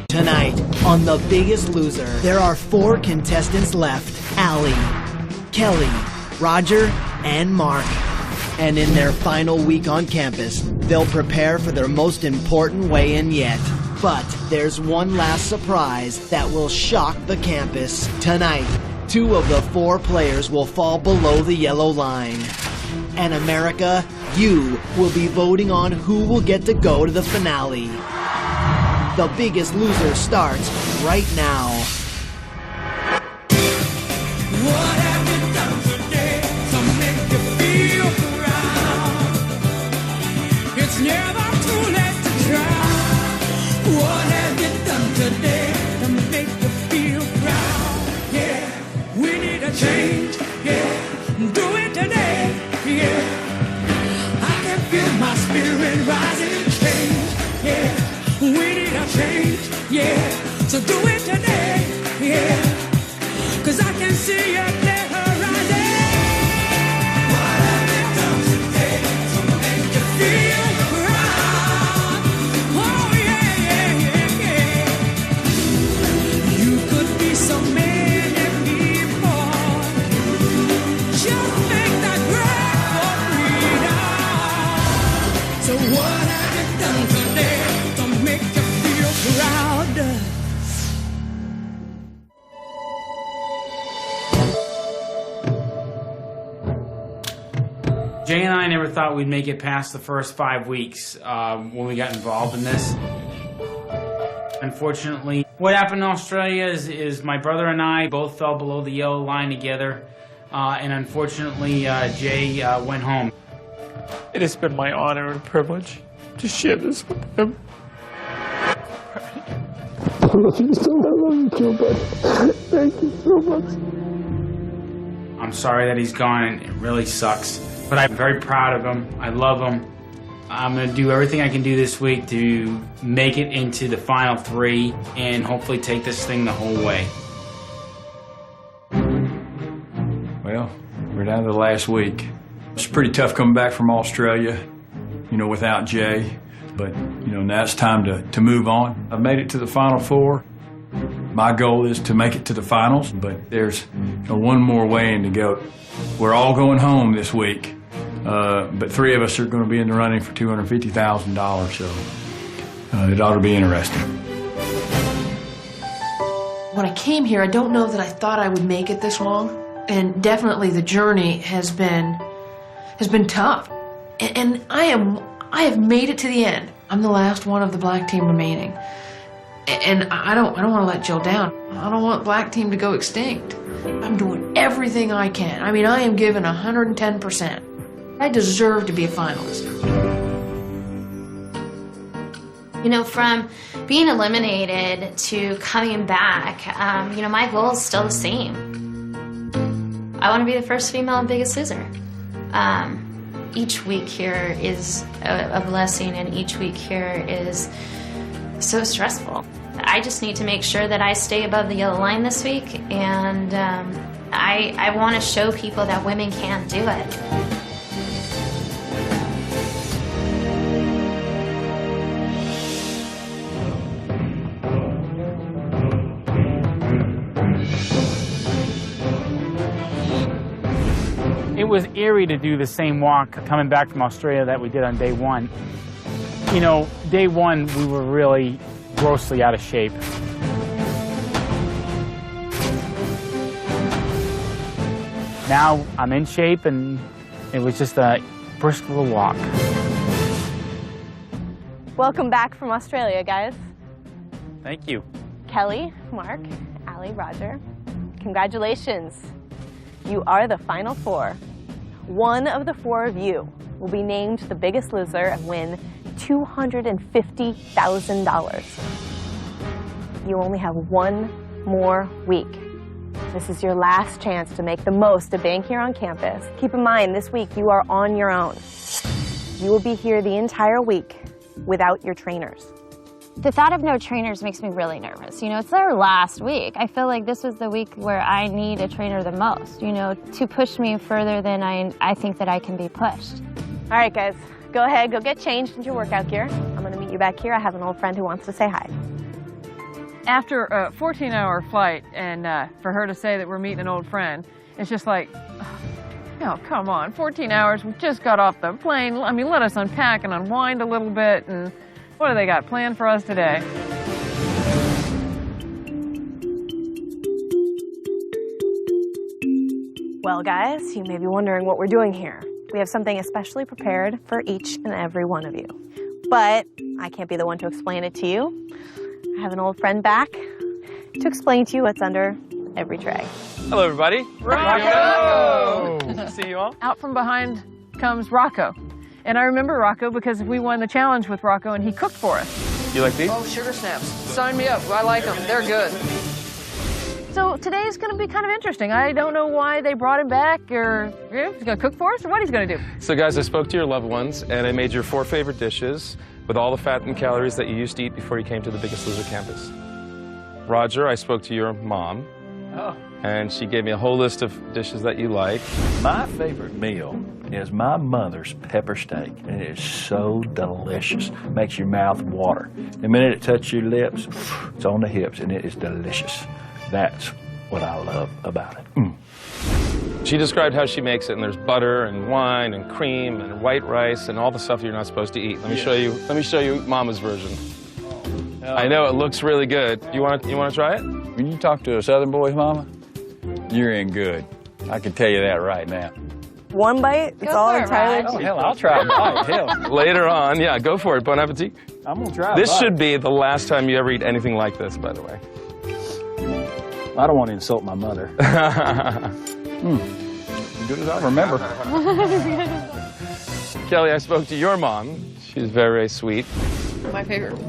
Tonight, on The Biggest Loser, there are 4 contestants left: Allie, Kelly, Roger, and Mark. And in their final week on campus, they'll prepare for their most important weigh-in yet. But there's one last surprise that will shock the campus. Tonight, 2 of the 4 players will fall below the yellow line. And America, you will be voting on who will get to go to the finale. The Biggest Loser starts right now. What have you done today to make you feel proud? It's never too late to try. What have you done today to make you feel proud? Yeah, we need a change. Yeah, do it today. Yeah, I can feel my spirit rising and change. Yeah. We need a change, yeah, so do it today, yeah, 'cause I can see your day horizon. What have you done today to make you feel proud? Oh, yeah, yeah, yeah, yeah. You could be so many people. Just make that break for freedom. So what have you done today? Make you feel proud. Jay and I never thought we'd make it past the first 5 weeks when we got involved in this. Unfortunately, what happened in Australia is my brother and I both fell below the yellow line together, and unfortunately Jay went home. It has been my honor and privilege to share this with him. I love you so much. Thank you so much. I'm sorry that he's gone, and it really sucks. But I'm very proud of him. I love him. I'm going to do everything I can do this week to make it into the final 3 and hopefully take this thing the whole way. Well, we're down to the last week. It's pretty tough coming back from Australia, without Jay. But, now it's time to move on. I've made it to the Final 4. My goal is to make it to the finals, but there's one more weigh-in to go. We're all going home this week, but 3 of us are going to be in the running for $250,000, so it ought to be interesting. When I came here, I don't know that I thought I would make it this long, and definitely the journey has been tough. And I have made it to the end. I'm the last one of the black team remaining. And I don't want to let Jill down. I don't want black team to go extinct. I'm doing everything I can. I mean, I am giving 110%. I deserve to be a finalist. From being eliminated to coming back, my goal is still the same. I want to be the first female in Biggest Loser. Each week here is a blessing, and each week here is so stressful. I just need to make sure that I stay above the yellow line this week, and I want to show people that women can do it. It was eerie to do the same walk coming back from Australia that we did on day 1. Day 1 we were really grossly out of shape. Now I'm in shape, and it was just a brisk little walk. Welcome back from Australia, guys. Thank you. Kelly, Mark, Allie, Roger, congratulations. You are the final 4. One of the 4 of you will be named the Biggest Loser and win $250,000. You only have 1 more week. This is your last chance to make the most of being here on campus. Keep in mind, this week you are on your own. You will be here the entire week without your trainers. The thought of no trainers makes me really nervous. It's their last week. I feel like this was the week where I need a trainer the most, to push me further than I think that I can be pushed. All right, guys, go ahead, go get changed into your workout gear. I'm going to meet you back here. I have an old friend who wants to say hi. After a 14-hour flight, and for her to say that we're meeting an old friend, it's just like, oh, come on, 14 hours, we just got off the plane. I mean, let us unpack and unwind a little bit, and what do they got planned for us today? Well, guys, you may be wondering what we're doing here. We have something especially prepared for each and every one of you. But I can't be the one to explain it to you. I have an old friend back to explain to you what's under every tray. Hello, everybody. Rocco! See you all. Out from behind comes Rocco. And I remember Rocco because we won the challenge with Rocco and he cooked for us. You like these? Oh, sugar snaps. Sign me up. I like them. They're good. So today's going to be kind of interesting. I don't know why they brought him back, or he's going to cook for us, or what he's going to do. So, guys, I spoke to your loved ones, and I made your 4 favorite dishes with all the fat and calories that you used to eat before you came to the Biggest Loser campus. Roger, I spoke to your mom, and she gave me a whole list of dishes that you like. My favorite meal is my mother's pepper steak, and it is so delicious. Makes your mouth water. The minute it touches your lips, it's on the hips, and it is delicious. That's what I love about it. She described how she makes it, and there's butter and wine and cream and white rice and all the stuff you're not supposed to eat. Let me show you. Let me show you Mama's version. I know it looks really good. You want to try it? When you talk to a Southern boy's mama, you're in good. I can tell you that right now. One bite? It's all entirely. Oh, hell, I'll try a bite. Hell. Later on, yeah, go for it. Bon appetit. I'm going to try This a bite. should be the last time you ever eat anything like this, by the way. I don't want to insult my mother. Good as I remember. Kelly, I spoke to your mom. She's very, very sweet. My favorite.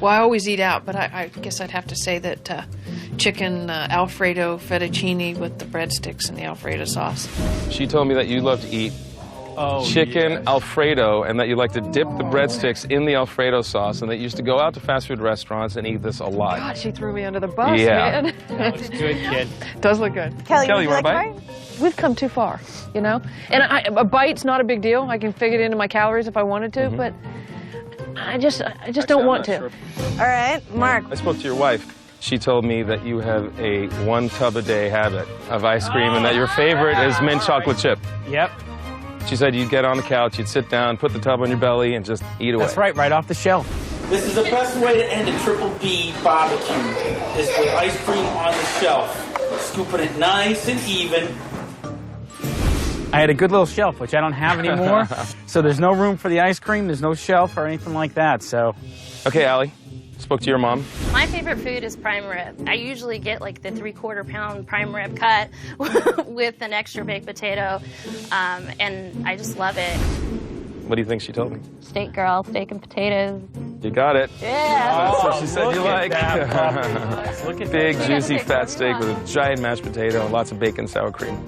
Well, I always eat out, but I guess I'd have to say that chicken Alfredo fettuccine with the breadsticks and the Alfredo sauce. She told me that you love to eat chicken Alfredo, and that you like to dip the breadsticks in the Alfredo sauce, and that you used to go out to fast food restaurants and eat this a lot. God, she threw me under the bus, Yeah. man. That looks good, kid. Does look good. Kelly, Kelly, would you you like want a to bite? try? We've come too far, you know? And a bite's not a big deal. I can fit it into my calories if I wanted to, but I just don't want to. All right, Mark. I spoke to your wife. She told me that you have a 1 tub a day habit of ice cream, and that your favorite is mint chocolate chip. Yep. She said you'd get on the couch, you'd sit down, put the tub on your belly, and just eat away. That's right off the shelf. This is the best way to end a Triple B barbecue, is with ice cream on the shelf. Scooping it nice and even. I had a good little shelf, which I don't have anymore. So there's no room for the ice cream, there's no shelf or anything like that, so. Okay, Allie, spoke to your mom. My favorite food is prime rib. I usually get like the 3/4 pound prime rib cut with an extra baked potato, and I just love it. What do you think she told me? Steak girl, steak and potatoes. You got it. Yeah. That's what she said you like. Look at Big, that. juicy, fat steak with a giant mashed potato and lots of bacon sour cream.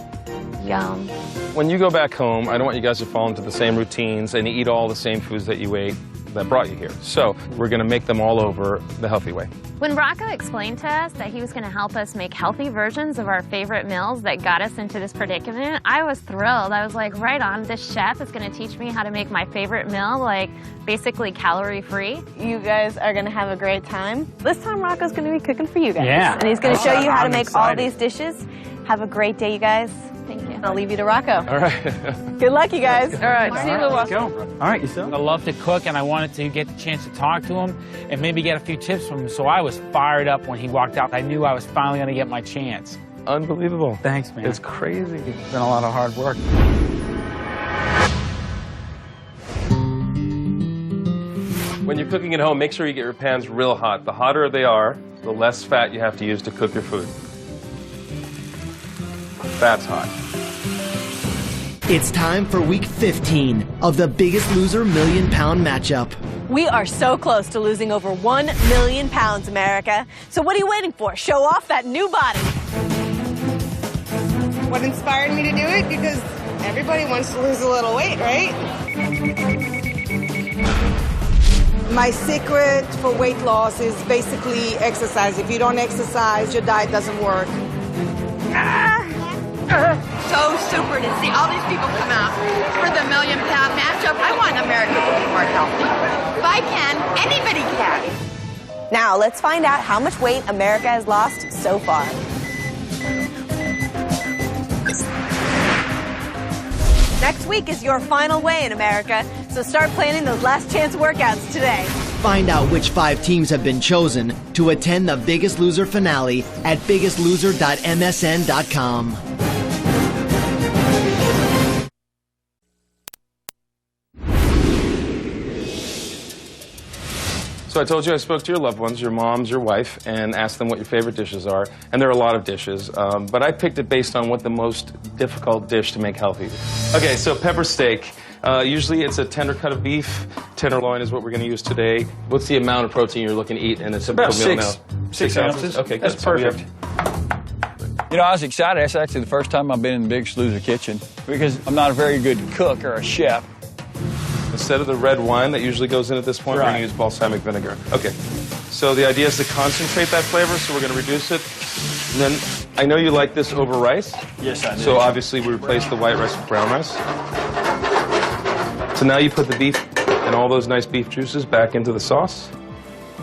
Yum. When you go back home, I don't want you guys to fall into the same routines and eat all the same foods that you ate that brought you here. So we're going to make them all over the healthy way. When Rocco explained to us that he was going to help us make healthy versions of our favorite meals that got us into this predicament, I was thrilled. I was like, right on, this chef is going to teach me how to make my favorite meal, like basically calorie-free. You guys are going to have a great time. This time, Rocco's going to be cooking for you guys. Yeah. And he's going to show you how to make all excited. these dishes. Have a great day, you guys. Thank you. I'll leave you to Rocco. All right. Good luck, you guys. All right, see you, Let's Louis. go. All right, yourself. I love to cook, and I wanted to get the chance to talk to him and maybe get a few tips from him. So I was fired up when he walked out. I knew I was finally going to get my chance. Unbelievable. Thanks, man. It's crazy. It's been a lot of hard work. When you're cooking at home, make sure you get your pans real hot. The hotter they are, the less fat you have to use to cook your food. Fat's hot. It's time for week 15 of the Biggest Loser £1,000,000 matchup. We are so close to losing over 1 million pounds, America. So what are you waiting for? Show off that new body. What inspired me to do it? Because everybody wants to lose a little weight, right? My secret for weight loss is basically exercise. If you don't exercise, your diet doesn't work. So super to see all these people come out for the £1,000,000 matchup. I want America to be more healthy. If I can, anybody can. Now, let's find out how much weight America has lost so far. Next week is your final weigh in, America, so start planning those last chance workouts today. Find out which 5 teams have been chosen to attend the Biggest Loser finale at biggestloser.msn.com. So I told you I spoke to your loved ones, your moms, your wife, and asked them what your favorite dishes are. And there are a lot of dishes, but I picked it based on what the most difficult dish to make healthy is. Okay, so pepper steak. Usually it's a tender cut of beef. Tenderloin is what we're going to use today. What's the amount of protein you're looking to eat in a typical meal now? 6 ounces. Okay, that's good. So perfect. You know, I was excited. That's actually the first time I've been in the Biggest Loser kitchen because I'm not a very good cook or a chef. Instead of the red wine that usually goes in at this point, we're going to use balsamic vinegar. Okay. So the idea is to concentrate that flavor, so we're going to reduce it. And then, I know you like this over rice. Yes, I do. So obviously we replace the white rice with brown rice. So now you put the beef and all those nice beef juices back into the sauce.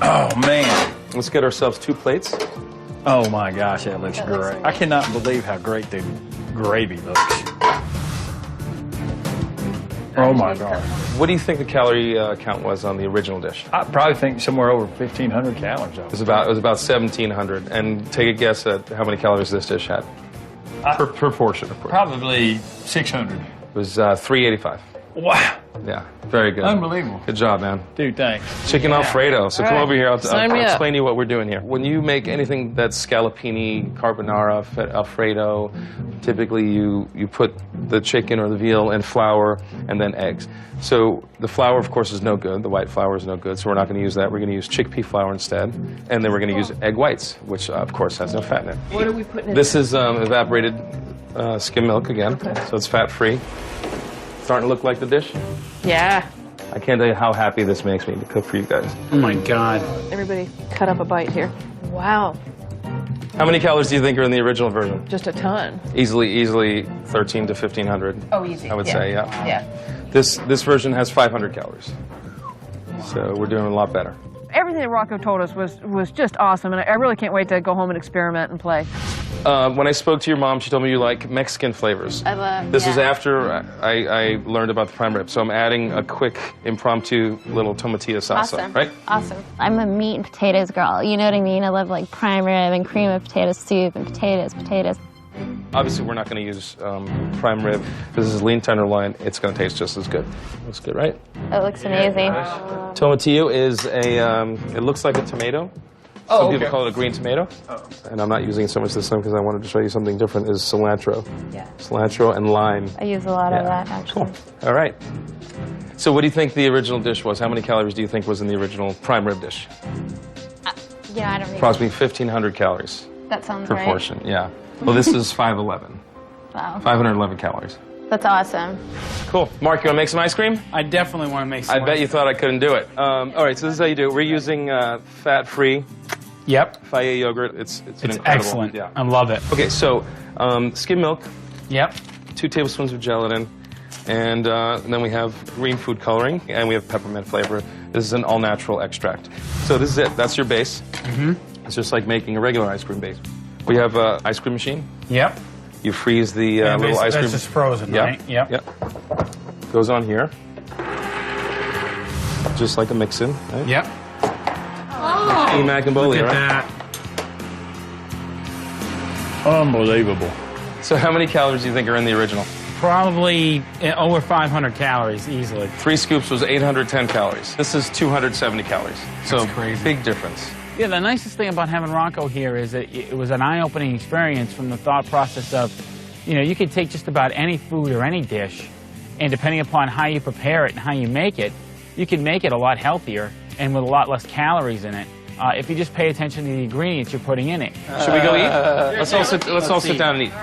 Oh, man. Let's get ourselves 2 plates. Oh, my gosh, that looks great. I cannot believe how great the gravy looks. Oh, my God. What do you think the calorie count was on the original dish? I probably think somewhere over 1,500 calories. It was about 1,700. And take a guess at how many calories this dish had. Per portion, of course. Probably 600. It was 385. Wow. Yeah, very good. Unbelievable. Good job, man. Dude, thanks. Chicken Alfredo. So come over here. I'll Sign me up. explain to you what we're doing here. When you make anything that's scallopini, carbonara, Alfredo, typically you put the chicken or the veal in flour and then eggs. So the flour, of course, is no good. The white flour is no good, so we're not going to use that. We're going to use chickpea flour instead. And then we're going to use egg whites, which, of course, has no fat in it. What are we putting in? This is evaporated skim milk again, so it's fat-free. Starting to look like the dish? Yeah. I can't tell you how happy this makes me to cook for you guys. Oh my God. Everybody cut up a bite here. Wow. How many calories do you think are in the original version? Just a ton. Easily 13 to 1,500. Oh, easy. I would say, yeah. Yeah. This version has 500 calories. So we're doing a lot better. Everything that Rocco told us was just awesome, and I really can't wait to go home and experiment and play. When I spoke to your mom, she told me you like Mexican flavors. I love. This is after I learned about the prime rib, so I'm adding a quick impromptu little tomatilla salsa, Awesome. right? Awesome. I'm a meat and potatoes girl. You know what I mean? I love like prime rib and cream of potato soup and potatoes. Obviously, we're not going to use prime rib because this is lean tenderloin. It's going to taste just as good. Looks good, right? It looks amazing. Tomatillo is it looks like a tomato. Some people call it a green tomato. And I'm not using it so much this time because I wanted to show you something different, is cilantro. Yeah. Cilantro and lime. I use a lot of that, actually. Cool. All right. So what do you think the original dish was? How many calories do you think was in the original prime rib dish? Yeah, I don't know. Approximately 1,500 calories That sounds per right. portion, yeah. Well, this is 511. Wow. 511 calories. That's awesome. Cool. Mark, you want to make some ice cream? I definitely want to make some. I bet you thought I couldn't do it. All right, so this is how you do it. We're using fat-free Fage yogurt. It's incredible. Excellent. Yeah. I love it. Okay, so skim milk. Yep. 2 tablespoons of gelatin. And then we have green food coloring, and we have peppermint flavor. This is an all-natural extract. So this is it. That's your base. Mm-hmm. It's just like making a regular ice cream base. We have an ice cream machine. Yep. You freeze the little ice cream. That's just frozen, right? Yep. Yep. Goes on here. Just like a mix-in. Right? Yep. Oh, Mac and Boli, Look at right? that. Unbelievable. So how many calories do you think are in the original? Probably over 500 calories, easily. 3 scoops was 810 calories. This is 270 calories. So That's crazy. Big difference. Yeah, the nicest thing about having Rocco here is that it was an eye-opening experience from the thought process of, you know, you could take just about any food or any dish, and depending upon how you prepare it and how you make it, you can make it a lot healthier and with a lot less calories in it. If you just pay attention to the ingredients you're putting in it. Should we go eat? Let's all sit down and eat.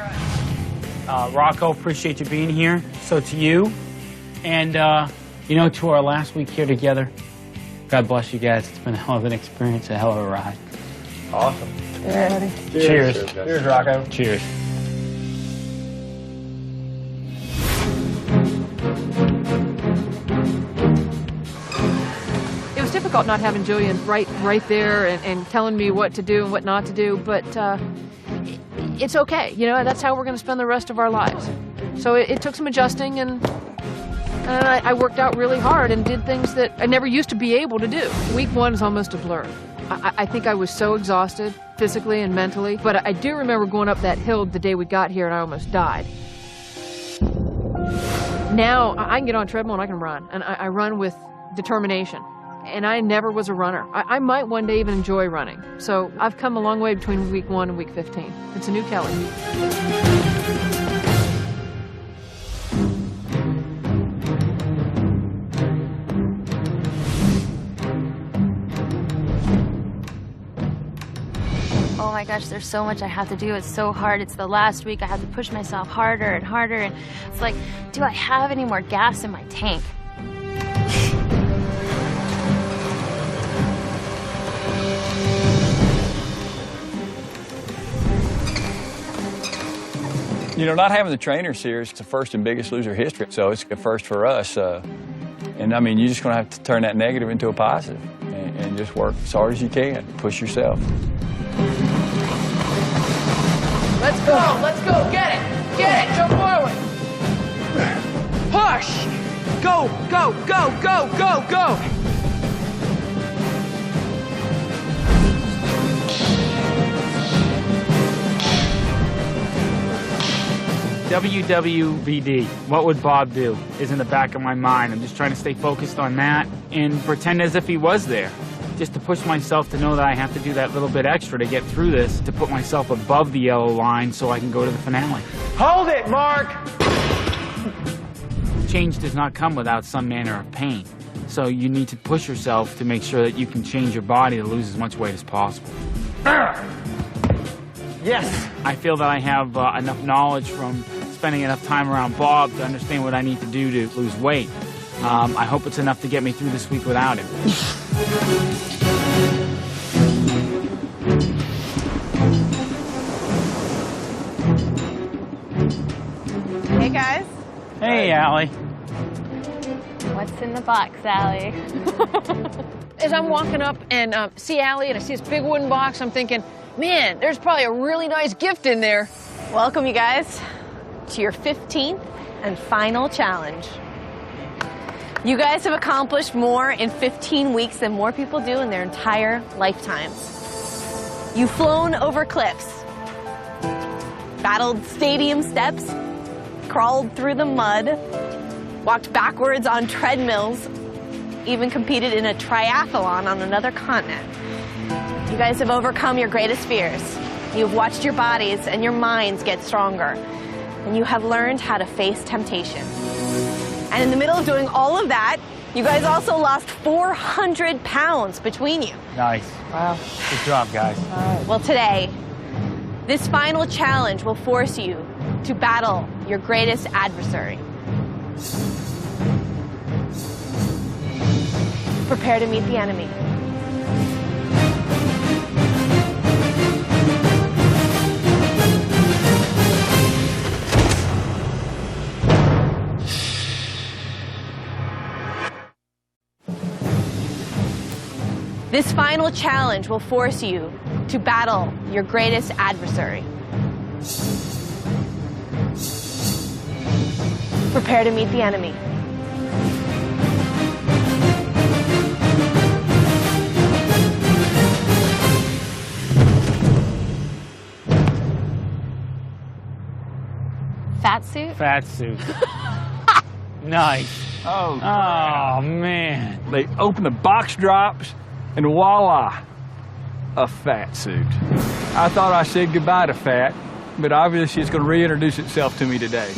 Rocco, appreciate you being here. So to you, and you know, to our last week here together. God bless you guys. It's been a hell of an experience, a hell of a ride. Awesome. Yeah. Cheers. Cheers, Rocco. Cheers. It was typical difficult not having Julian right there and telling me what to do and what not to do, but it's okay. You know, that's how we're going to spend the rest of our lives. So it took some adjusting, and I worked out really hard and did things that I never used to be able to do. Week 1 is almost a blur. I think I was so exhausted, physically and mentally, but I do remember going up that hill the day we got here and I almost died. Now, I can get on a treadmill and I can run, and I run with determination. And I never was a runner. I might one day even enjoy running. So I've come a long way between week 1 and week 15. It's a new Kelly. Oh my gosh, there's so much I have to do. It's so hard. It's the last week. I have to push myself harder and harder. And it's like, do I have any more gas in my tank? You know, not having the trainers here is the first in Biggest Loser history, so it's a first for us. And I mean, you're just going to have to turn that negative into a positive and just work as hard as you can. Push yourself. Let's go, get it, jump forward. Push! Go, go, go, go, go, go! WWVD, what would Bob do, is in the back of my mind. I'm just trying to stay focused on that and pretend as if he was there. Just to push myself to know that I have to do that little bit extra to get through this, to put myself above the yellow line so I can go to the finale. Hold it, Mark! Change does not come without some manner of pain. So you need to push yourself to make sure that you can change your body to lose as much weight as possible. Yes! I feel that I have enough knowledge from spending enough time around Bob to understand what I need to do to lose weight. I hope it's enough to get me through this week without him. Hey, guys. Hey, Allie. What's in the box, Allie? As I'm walking up and see Allie and I see this big wooden box, I'm thinking, man, there's probably a really nice gift in there. Welcome, you guys, to your 15th and final challenge. You guys have accomplished more in 15 weeks than more people do in their entire lifetimes. You've flown over cliffs, battled stadium steps, crawled through the mud, walked backwards on treadmills, even competed in a triathlon on another continent. You guys have overcome your greatest fears. You've watched your bodies and your minds get stronger, and you have learned how to face temptation. And in the middle of doing all of that, you guys also lost 400 pounds between you. Nice. Wow. Good job, guys. Well, today, this final challenge will force you to battle your greatest adversary. Prepare to meet the enemy. This final challenge will force you to battle your greatest adversary. Prepare to meet the enemy. Fat suit? Fat suit. Nice. Oh, Man. They open the box drops, and voila, a fat suit. I thought I said goodbye to fat, but obviously it's going to reintroduce itself to me today.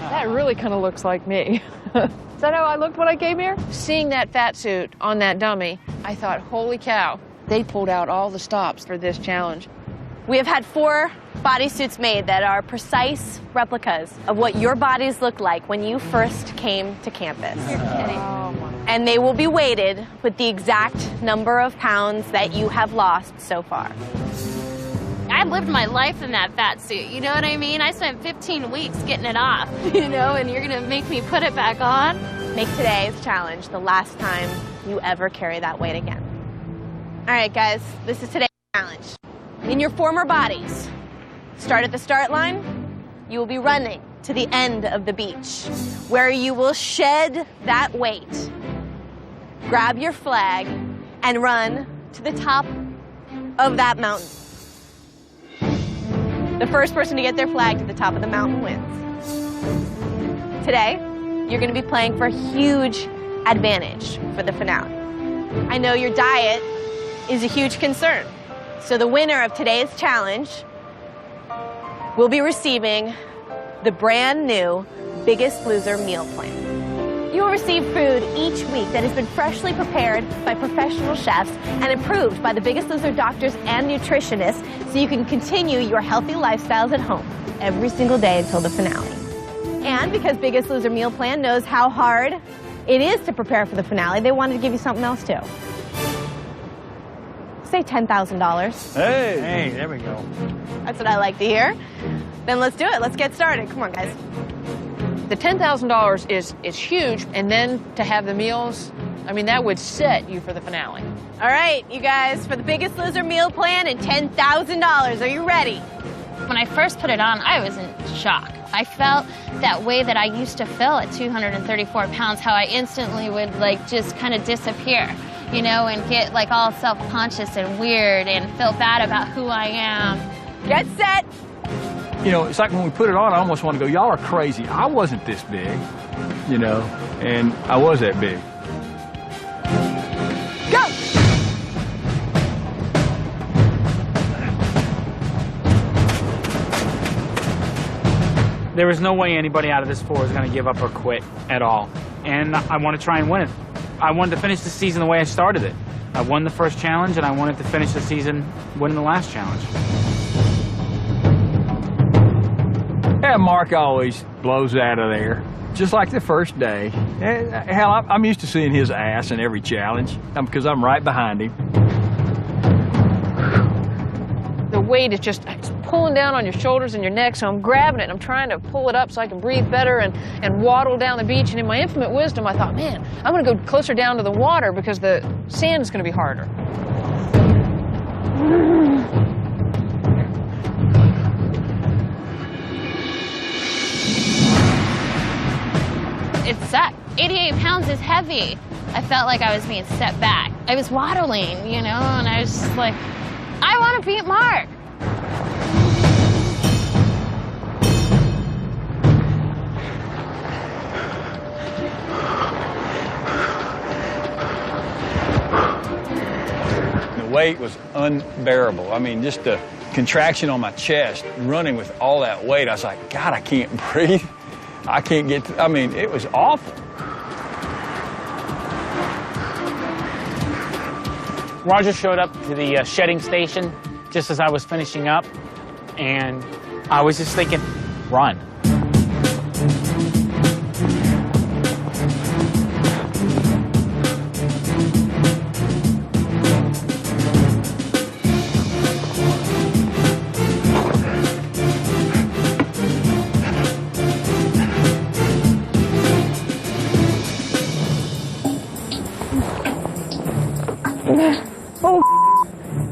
That really kind of looks like me. Is that how I looked when I came here? Seeing that fat suit on that dummy, I thought, holy cow, they pulled out all the stops for this challenge. We have had 4 bodysuits made that are precise replicas of what your bodies looked like when you first came to campus. You're kidding. And they will be weighted with the exact number of pounds that you have lost so far. I lived my life in that fat suit, you know what I mean? I spent 15 weeks getting it off, you know, and you're gonna make me put it back on? Make today's challenge the last time you ever carry that weight again. All right, guys, this is today's challenge. In your former bodies, start at the start line. You will be running to the end of the beach, where you will shed that weight, grab your flag, and run to the top of that mountain. The first person to get their flag to the top of the mountain wins. Today, you're going to be playing for a huge advantage for the finale. I know your diet is a huge concern, so the winner of today's challenge will be receiving the brand new Biggest Loser meal plan. You will receive food each week that has been freshly prepared by professional chefs and approved by the Biggest Loser doctors and nutritionists, so you can continue your healthy lifestyles at home every single day until the finale. And because Biggest Loser meal plan knows how hard it is to prepare for the finale, they wanted to give you something else too. Say $10,000. Hey, there we go. That's what I like to hear. Then let's do it. Let's get started. Come on, guys. The $10,000 is huge, and then to have the meals, I mean, that would set you for the finale. All right, you guys, for the Biggest Loser meal plan and $10,000. Are you ready? When I first put it on, I was in shock. I felt that way that I used to feel at 234 pounds, how I instantly would like just kind of disappear, you know, and get like all self-conscious and weird and feel bad about who I am. Get set. You know, it's like when we put it on, I almost want to go, y'all are crazy. I wasn't this big, you know, and I was that big. Go! There was no way anybody out of this four was going to give up or quit at all. And I want to try and win it. I wanted to finish the season the way I started it. I won the first challenge, and I wanted to finish the season winning the last challenge. Yeah, Mark always blows out of there, just like the first day. Hell, I'm used to seeing his ass in every challenge because I'm right behind him. The weight is just it's pulling down on your shoulders and your neck, so I'm grabbing it and I'm trying to pull it up so I can breathe better and waddle down the beach. And in my infinite wisdom, I thought, man, I'm going to go closer down to the water because the sand is going to be harder. It sucked. 88 pounds is heavy. I felt like I was being set back. I was waddling, you know, and I was just like, I want to beat Mark. The weight was unbearable. I mean, just the contraction on my chest, running with all that weight, I was like, God, I can't breathe. I can't get, I mean, it was awful. Roger showed up to the shedding station just as I was finishing up, and I was just thinking, run.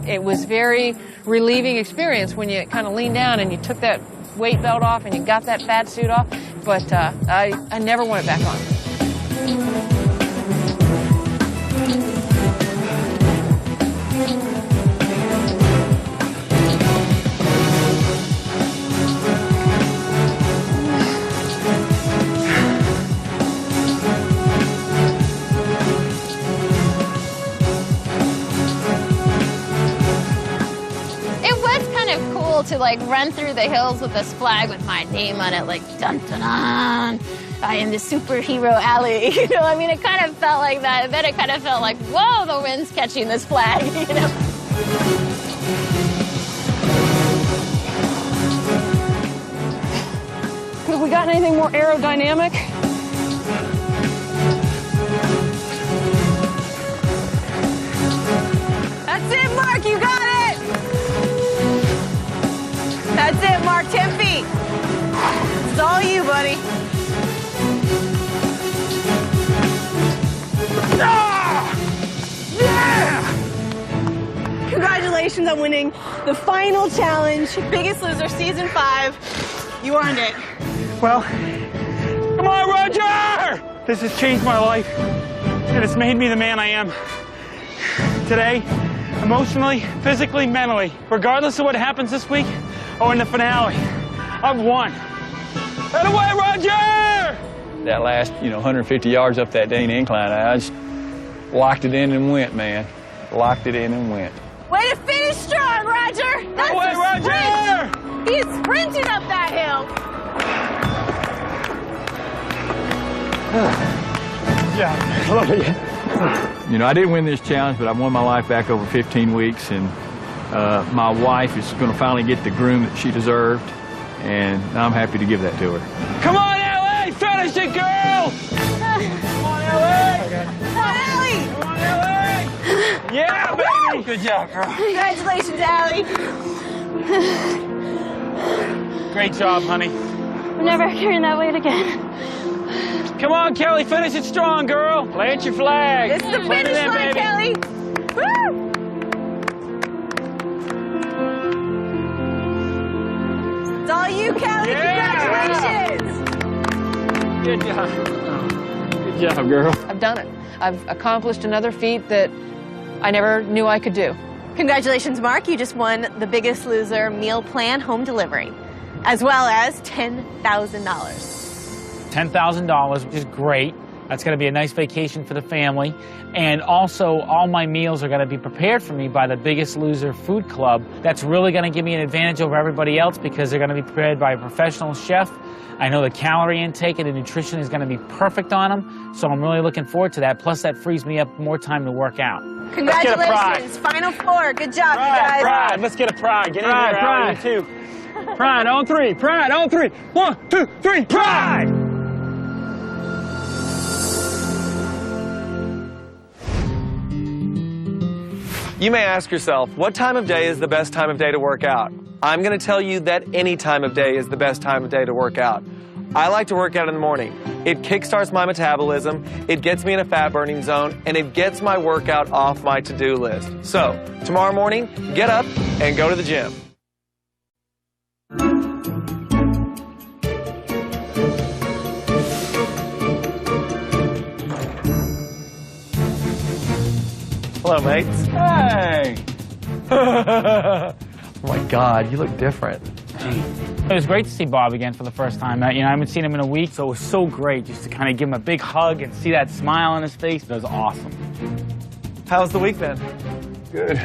It was very relieving experience when you kind of leaned down and you took that weight belt off and you got that fat suit off, but I never want it back on. To like run through the hills with this flag with my name on it, like dun dun dun, I am the superhero alley. You know, I mean, it kind of felt like that. And then it kind of felt like, whoa, the wind's catching this flag. You know. Have we got anything more aerodynamic? That's it, Mark. You got it. That's it, Mark. 10 feet. It's all you, buddy. Congratulations on winning the final challenge, Biggest Loser Season 5. You earned it. Well, come on, Roger! This has changed my life, and it's made me the man I am today, emotionally, physically, mentally. Regardless of what happens this week or in the finale, I've won. Head away, Roger! That last, 150 yards up that dang incline, I just locked it in and went, man. Locked it in and went. Way to finish strong, Roger! That's Away, a Roger! sprint. He's sprinting up that hill. Yeah, I love it. I didn't win this challenge, but I won my life back over 15 weeks, and my wife is going to finally get the groom that she deserved, and I'm happy to give that to her. Come on, Ellie! Finish it, girl! Come on, Ellie! Come on, Allie! Come on, Ellie! Yeah, baby! Good job, girl. Congratulations, Allie. Great job, honey. I'm never carrying that weight again. Come on, Kelly, finish it strong, girl. Plant your flag. This is the Plant finish it in, line, baby. Kelly. Woo! It's all you, Kelly. Yeah! Congratulations. Good job. Good job, girl. I've done it. I've accomplished another feat that I never knew I could do. Congratulations, Mark. You just won the Biggest Loser meal plan home delivery, as well as $10,000. $10,000, which is great. That's going to be a nice vacation for the family. And also, all my meals are going to be prepared for me by the Biggest Loser Food Club. That's really going to give me an advantage over everybody else because they're going to be prepared by a professional chef. I know the calorie intake and the nutrition is going to be perfect on them, so I'm really looking forward to that. Plus, that frees me up more time to work out. Congratulations. Final four. Good job, you guys. Pride. Let's get a pride. Get in there, Allie, you too. Pride on three. Pride on three. 1, 2, 3. Pride! You may ask yourself, what time of day is the best time of day to work out? I'm going to tell you that any time of day is the best time of day to work out. I like to work out in the morning. It kickstarts my metabolism, it gets me in a fat burning zone, and it gets my workout off my to-do list. So, tomorrow morning, get up and go to the gym. Hello, mates. Hey! Oh my God, you look different. It was great to see Bob again for the first time. I haven't seen him in a week, so it was so great just to kind of give him a big hug and see that smile on his face. It was awesome. How's the week been? Good.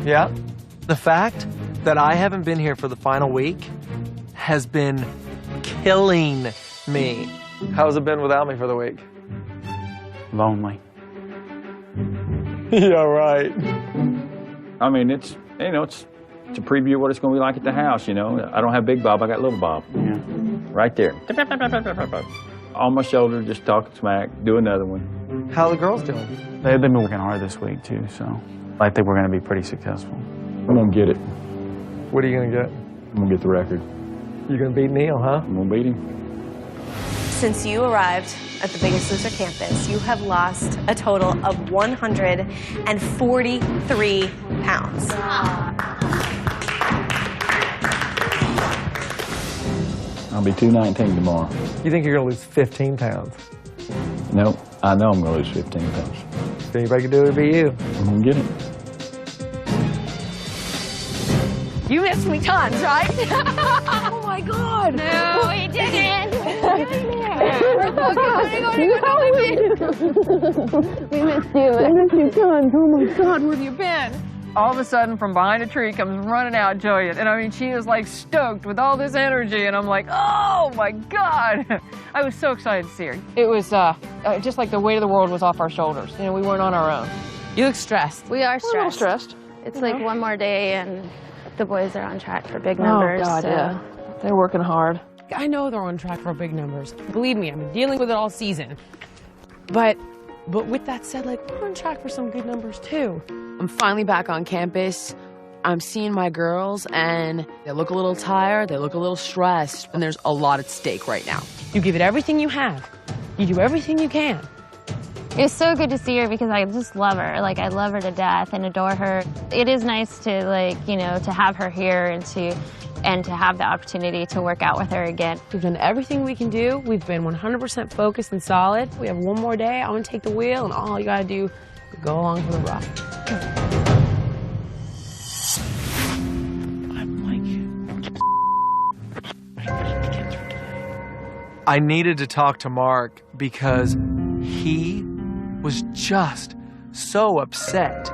Yeah? The fact that I haven't been here for the final week has been killing me. How's it been without me for the week? Lonely. Yeah, right. I mean, it's to preview what it's going to be like at the house, I don't have Big Bob, I got Little Bob. Yeah. Right there. On my shoulder, just talking smack, do another one. How are the girls doing? They've been working hard this week, too, so I think we're going to be pretty successful. I'm going to get it. What are you going to get? I'm going to get the record. You're going to beat Neil, huh? I'm going to beat him. Since you arrived at the Biggest Loser campus, you have lost a total of 143 pounds. I'll be 219 tomorrow. You think you're going to lose 15 pounds? No, I know I'm going to lose 15 pounds. If anybody can do it, it'd be you. I'm going to get it. You missed me tons, right? Oh my God. No, he didn't. We missed you. I missed you tons. Oh my God, where have you been? All of a sudden, from behind a tree comes running out Juliet. And I mean, she is like stoked with all this energy. And I'm like, oh my God. I was so excited to see her. It was just like the weight of the world was off our shoulders. We weren't on our own. You look stressed. We are We're a little stressed. stressed. It's like one more day and the boys are on track for big numbers. Oh God, so. yeah. They're working hard. I know they're on track for big numbers. Believe me, I've been dealing with it all season. But with that said, we're on track for some good numbers too. I'm finally back on campus. I'm seeing my girls, and they look a little tired, they look a little stressed, and there's a lot at stake right now. You give it everything you have. You do everything you can. It was so good to see her because I just love her. Like, I love her to death and adore her. It is nice to, like, you know, to have her here and to have the opportunity to work out with her again. We've done everything we can do. We've been 100% focused and solid. We have one more day. I'm gonna take the wheel, and all you gotta do is go along for the ride. I needed to talk to Mark because he was just so upset.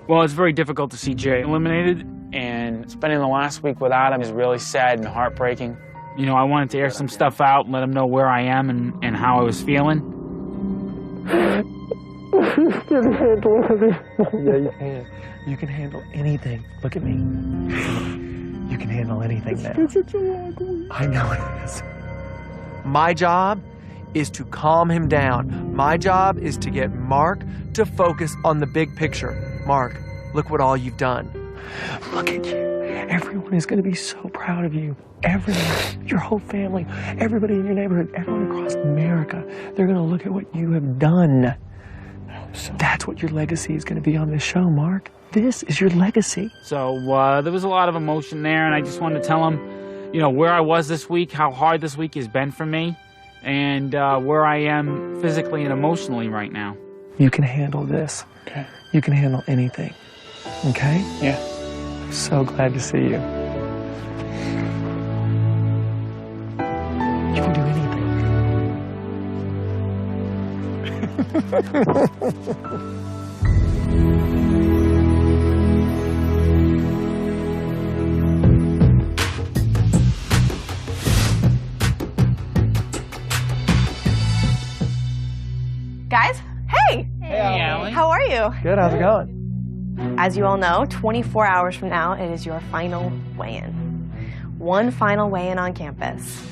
Well, it's very difficult to see Jay eliminated, and spending the last week without him is really sad and heartbreaking. You know, I wanted to air some stuff out and let him know where I am and how I was feeling. You can handle it. Yeah, you can. You can handle anything. Look at me. You can handle anything now. It's such a long week. I know it is. My job is to calm him down. My job is to get Mark to focus on the big picture. Mark, look what all you've done. Look at you. Everyone is going to be so proud of you. Everyone, your whole family, everybody in your neighborhood, everyone across America, they're going to look at what you have done. So that's what your legacy is going to be on this show, Mark. This is your legacy. So there was a lot of emotion there, and I just wanted to tell him, you know, where I was this week, how hard this week has been for me, and where I am physically and emotionally right now. You can handle this. Okay. You can handle anything. Okay? Yeah. I'm so glad to see you. You can do anything. Guys, hey! Hey, Allie. How are you? Good, how's it going? As you all know, 24 hours from now, it is your final weigh-in. One final weigh-in on campus.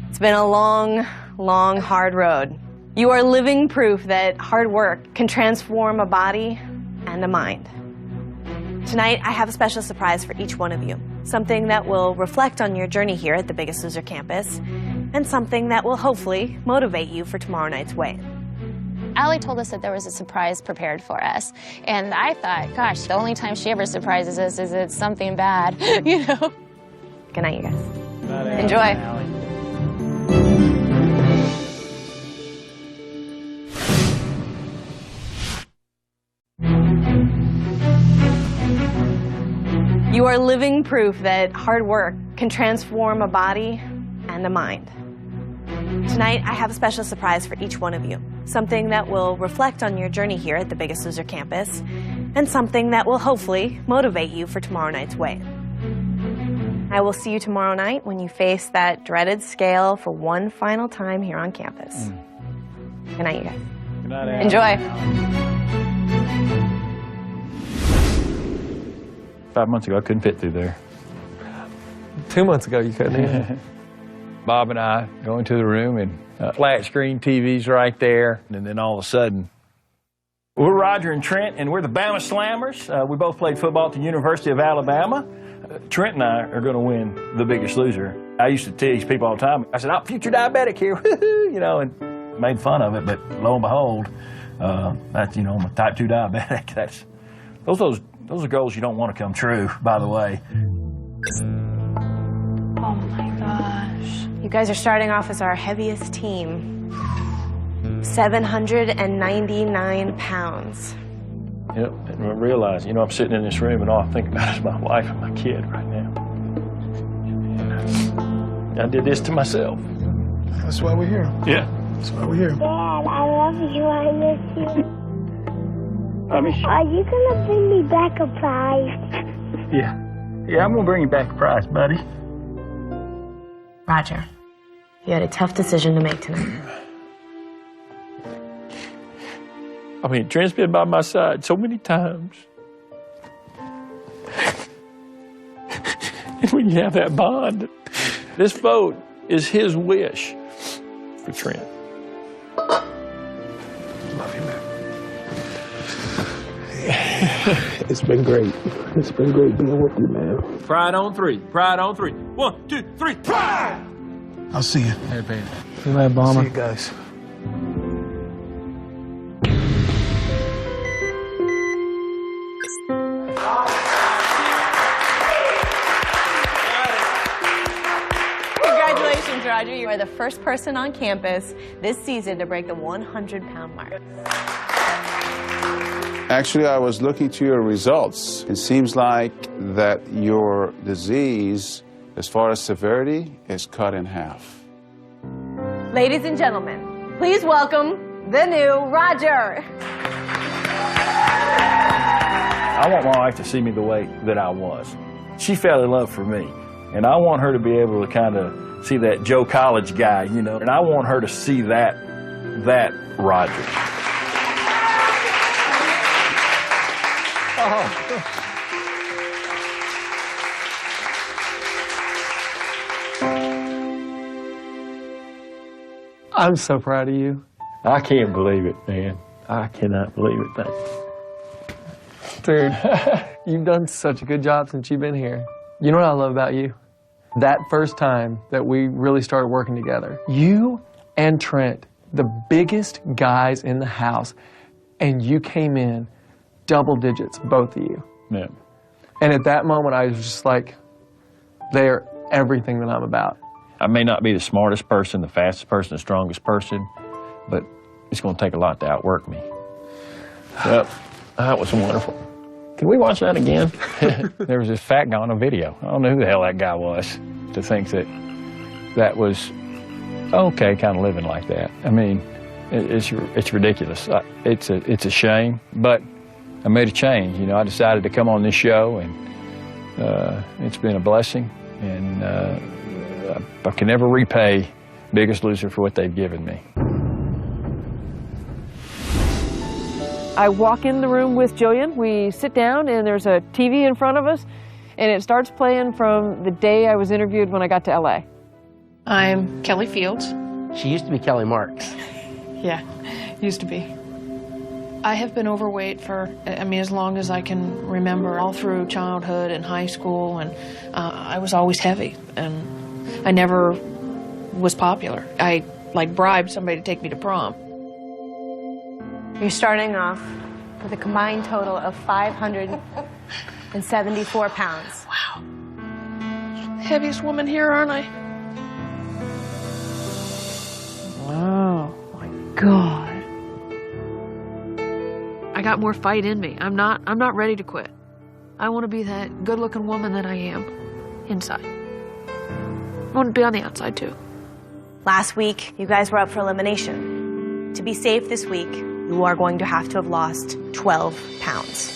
It's been a long, long, hard road. You are living proof that hard work can transform a body and a mind. Tonight, I have a special surprise for each one of you. Something that will reflect on your journey here at the Biggest Loser campus, and something that will hopefully motivate you for tomorrow night's weigh-in. Allie told us that there was a surprise prepared for us. And I thought, gosh, the only time she ever surprises us is it's something bad, you know? Good night, you guys. Good night, Enjoy. Allie. You are living proof that hard work can transform a body and a mind. Tonight, I have a special surprise for each one of you. Something that will reflect on your journey here at the Biggest Loser campus, and something that will hopefully motivate you for tomorrow night's weigh-in. I will see you tomorrow night when you face that dreaded scale for one final time here on campus. Good night, you guys. Good night, Allie. Enjoy. 5 months ago, I couldn't fit through there. 2 months ago, you couldn't either. Bob and I go into the room, and flat screen TV's right there. And then all of a sudden, we're Roger and Trent, and we're the Bama Slammers. We both played football at the University of Alabama. Trent and I are going to win The Biggest Loser. I used to tease people all the time. I said, I'm future diabetic here, you know, and made fun of it. But lo and behold, that's, you know, I'm a type 2 diabetic. Those are goals you don't want to come true, by the way. Oh my gosh. You guys are starting off as our heaviest team. 799 pounds. Yep, and I realize, you know, I'm sitting in this room and all I think about is my wife and my kid right now. And I did this to myself. That's why we're here. Yeah. That's why we're here. Dad, I love you. I miss you. I miss you. Are you gonna bring me back a prize? Yeah. Yeah, I'm gonna bring you back a prize, buddy. Roger, you had a tough decision to make tonight. I mean, Trent's been by my side so many times. And when you have that bond, this vote is his wish for Trent. Love you, man. It's been great. It's been great being with you, man. Pride on three. Pride on three. 1, 2, 3. Pride! I'll see you. Hey, baby. See you later, Bomber. See you guys. Congratulations, Roger. You are the first person on campus this season to break the 100-pound mark. Actually, I was looking to your results. It seems like that your disease, as far as severity, is cut in half. Ladies and gentlemen, please welcome the new Roger. I want my wife to see me the way that I was. She fell in love for me, and I want her to be able to kind of see that Joe College guy, you know, and I want her to see that Roger. I'm so proud of you. I can't believe it, man. I cannot believe it, Dude, you've done such a good job since you've been here. You know what I love about you? That first time that we really started working together, you and Trent, the biggest guys in the house, and you came in double digits, both of you. Yeah. And at that moment, I was just like, they're everything that I'm about. I may not be the smartest person, the fastest person, the strongest person, but it's going to take a lot to outwork me. Well, that was wonderful. Can we watch that again? There was this fat guy on a video. I don't know who the hell that guy was to think that was okay, kind of living like that. I mean, it's ridiculous. It's a shame, but I made a change. You know, I decided to come on this show, and it's been a blessing, and I can never repay Biggest Loser for what they've given me. I walk in the room with Jillian, we sit down, and there's a TV in front of us, and it starts playing from the day I was interviewed when I got to LA. I'm Kelly Fields. She used to be Kelly Marks. Yeah, used to be. I have been overweight for, as long as I can remember, all through childhood and high school, and I was always heavy, and I never was popular. I, bribed somebody to take me to prom. You're starting off with a combined total of 574 pounds. Wow. Heaviest woman here, aren't I? Oh, my God. I got more fight in me. I'm not ready to quit. I want to be that good-looking woman that I am inside. I want to be on the outside, too. Last week, you guys were up for elimination. To be safe this week, you are going to have lost 12 pounds.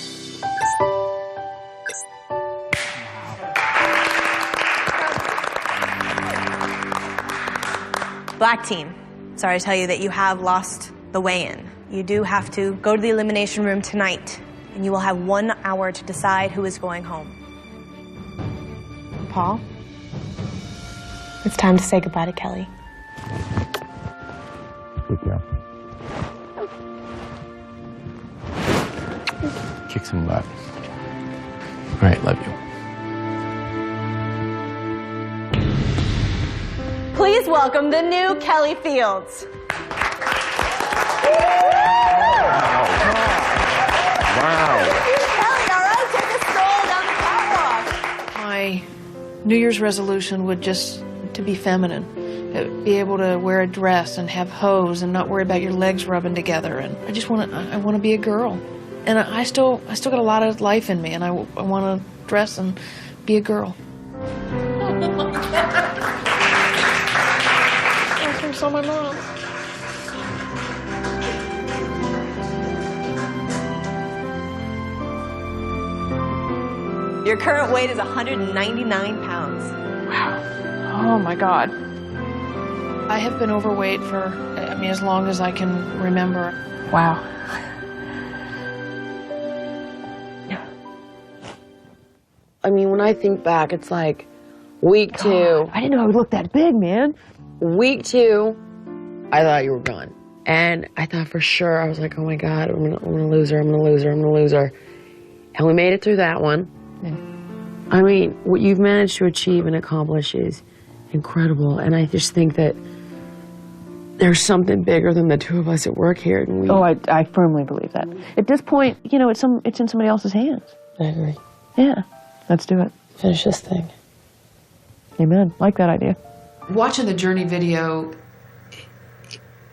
Black team, sorry to tell you that you have lost the weigh-in. You do have to go to the elimination room tonight, and you will have 1 hour to decide who is going home. Paul, it's time to say goodbye to Kelly. Good job. Kick some butt. All right, love you. Please welcome the new Kelly Fields. Wow. Kelly, all right, take a stroll down the catwalk. My New Year's resolution would just to be feminine. Be able to wear a dress and have hose and not worry about your legs rubbing together. And I just want to be a girl. And I still got a lot of life in me, and I want to dress and be a girl. I think so, my mom. Your current weight is 199 pounds. Wow. Oh, my God. I have been overweight for, as long as I can remember. Wow. When I think back, it's like week 2. I didn't know I would look that big, man. Week 2, I thought you were gone. And I thought for sure, I was like, oh my God, I'm gonna lose her, I'm gonna lose her, I'm gonna lose her. And we made it through that one. I mean, what you've managed to achieve and accomplish is incredible. And I just think that there's something bigger than the two of us at work here. And Oh, I firmly believe that. At this point, you know, it's in somebody else's hands. I agree. Yeah, let's do it. Finish this thing. Amen. Like that idea. Watching the Journey video,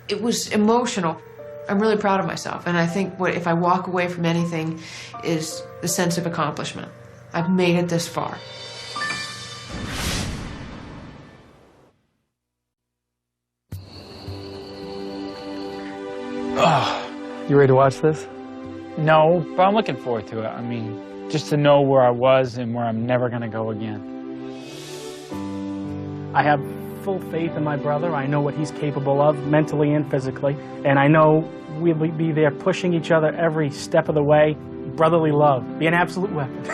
it was emotional. I'm really proud of myself, and I think if I walk away from anything is the sense of accomplishment. I've made it this far. You ready to watch this? No, but I'm looking forward to it. I mean, just to know where I was and where I'm never going to go again. I have full faith in my brother. I know what he's capable of, mentally and physically. And I know we'll be there pushing each other every step of the way. Brotherly love. Be an absolute weapon.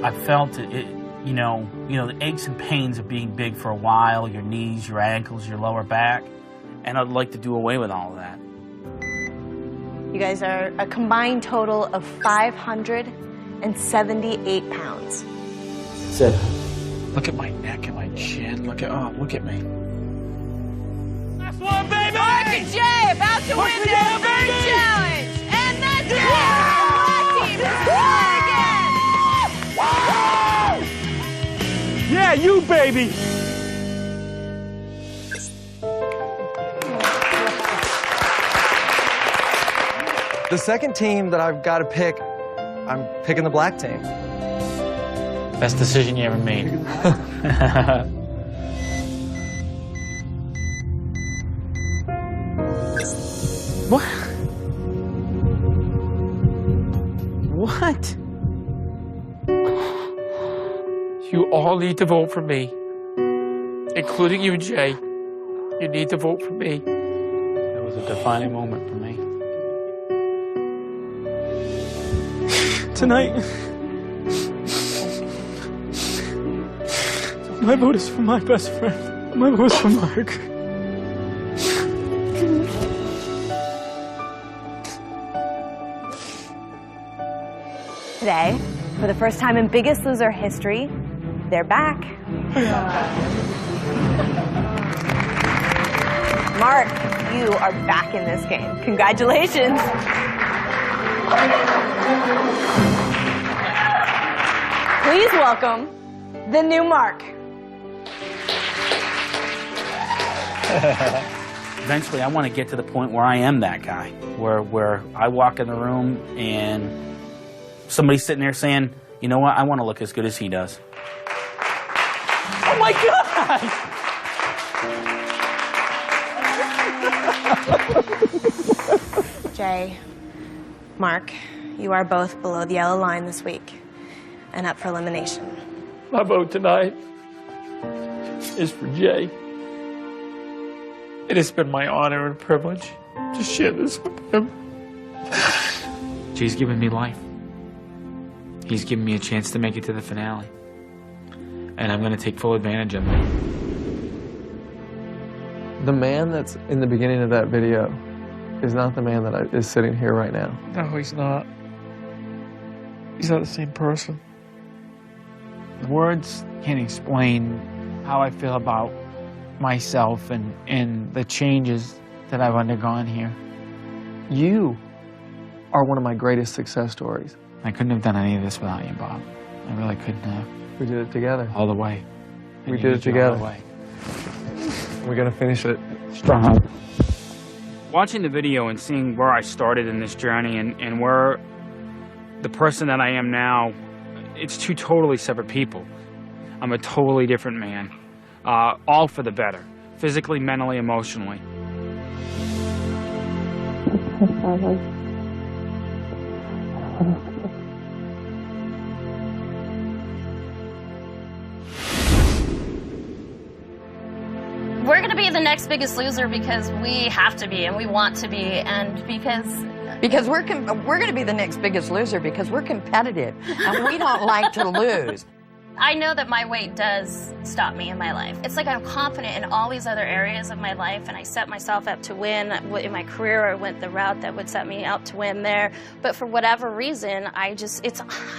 I felt it, you know, the aches and pains of being big for a while, your knees, your ankles, your lower back. And I'd like to do away with all of that. You guys are a combined total of 578 pounds. That's it. Look at my neck and my chin. Look at me. Last one, baby! Mark and Jay about to win their third challenge. And that's it! The black team is won again! Yeah, you, baby! The second team that I've got to pick, I'm picking the black team. Best decision you ever made. What? What? You all need to vote for me, including you, Jay. You need to vote for me. That was a defining moment for me. Tonight, my vote is for my best friend. My vote is for Mark. Today, for the first time in Biggest Loser history, they're back. Mark, you are back in this game. Congratulations. Please welcome the new Mark. Eventually, I want to get to the point where I am that guy, where I walk in the room and somebody's sitting there saying, you know what, I want to look as good as he does. Oh my God! Jay, Mark, you are both below the yellow line this week and up for elimination. My vote tonight is for Jay. It has been my honor and privilege to share this with him. Jay's given me life. He's given me a chance to make it to the finale. And I'm going to take full advantage of it. The man that's in the beginning of that video is not the man that is sitting here right now. No, he's not. He's not the same person. Words can't explain how I feel about myself and the changes that I've undergone here. You are one of my greatest success stories. I couldn't have done any of this without you, Bob. I really couldn't have. We did it together. All the way. We did it together. All the way. We're going to finish it strong. Watching the video and seeing where I started in this journey and where the person that I am now, it's two totally separate people. I'm a totally different man, all for the better, physically, mentally, emotionally. We're going to be the next Biggest Loser because we have to be and we want to be, and because we're going to be the next Biggest Loser because we're competitive and we don't like to lose. I know that my weight does stop me in my life. It's like I'm confident in all these other areas of my life, and I set myself up to win. In my career, I went the route that would set me out to win there. But for whatever reason, I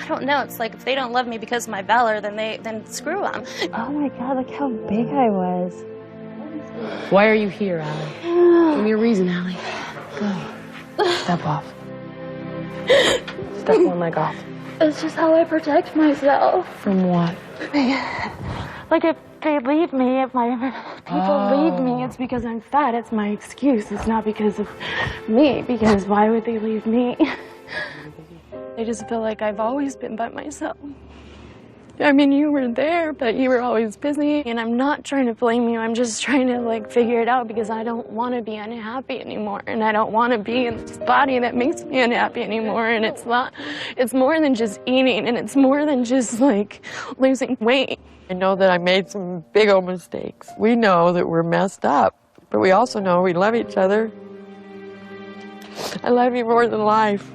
don't know. It's like if they don't love me because of my valor, then screw them. Oh my God, look how big I was. Why are you here, Allie? Give me a reason, Allie. Go. Step off. Step one leg off. It's just how I protect myself. From what? Like if they leave me, if my people leave me, it's because I'm fat. It's my excuse. It's not because of me, because why would they leave me? I just feel like I've always been by myself. I mean, you were there, but you were always busy, and I'm not trying to blame you. I'm just trying to, like, figure it out because I don't want to be unhappy anymore, and I don't want to be in this body that makes me unhappy anymore, and it's more than just eating, and it's more than just, like, losing weight. I know that I made some big old mistakes. We know that we're messed up, but we also know we love each other. I love you more than life.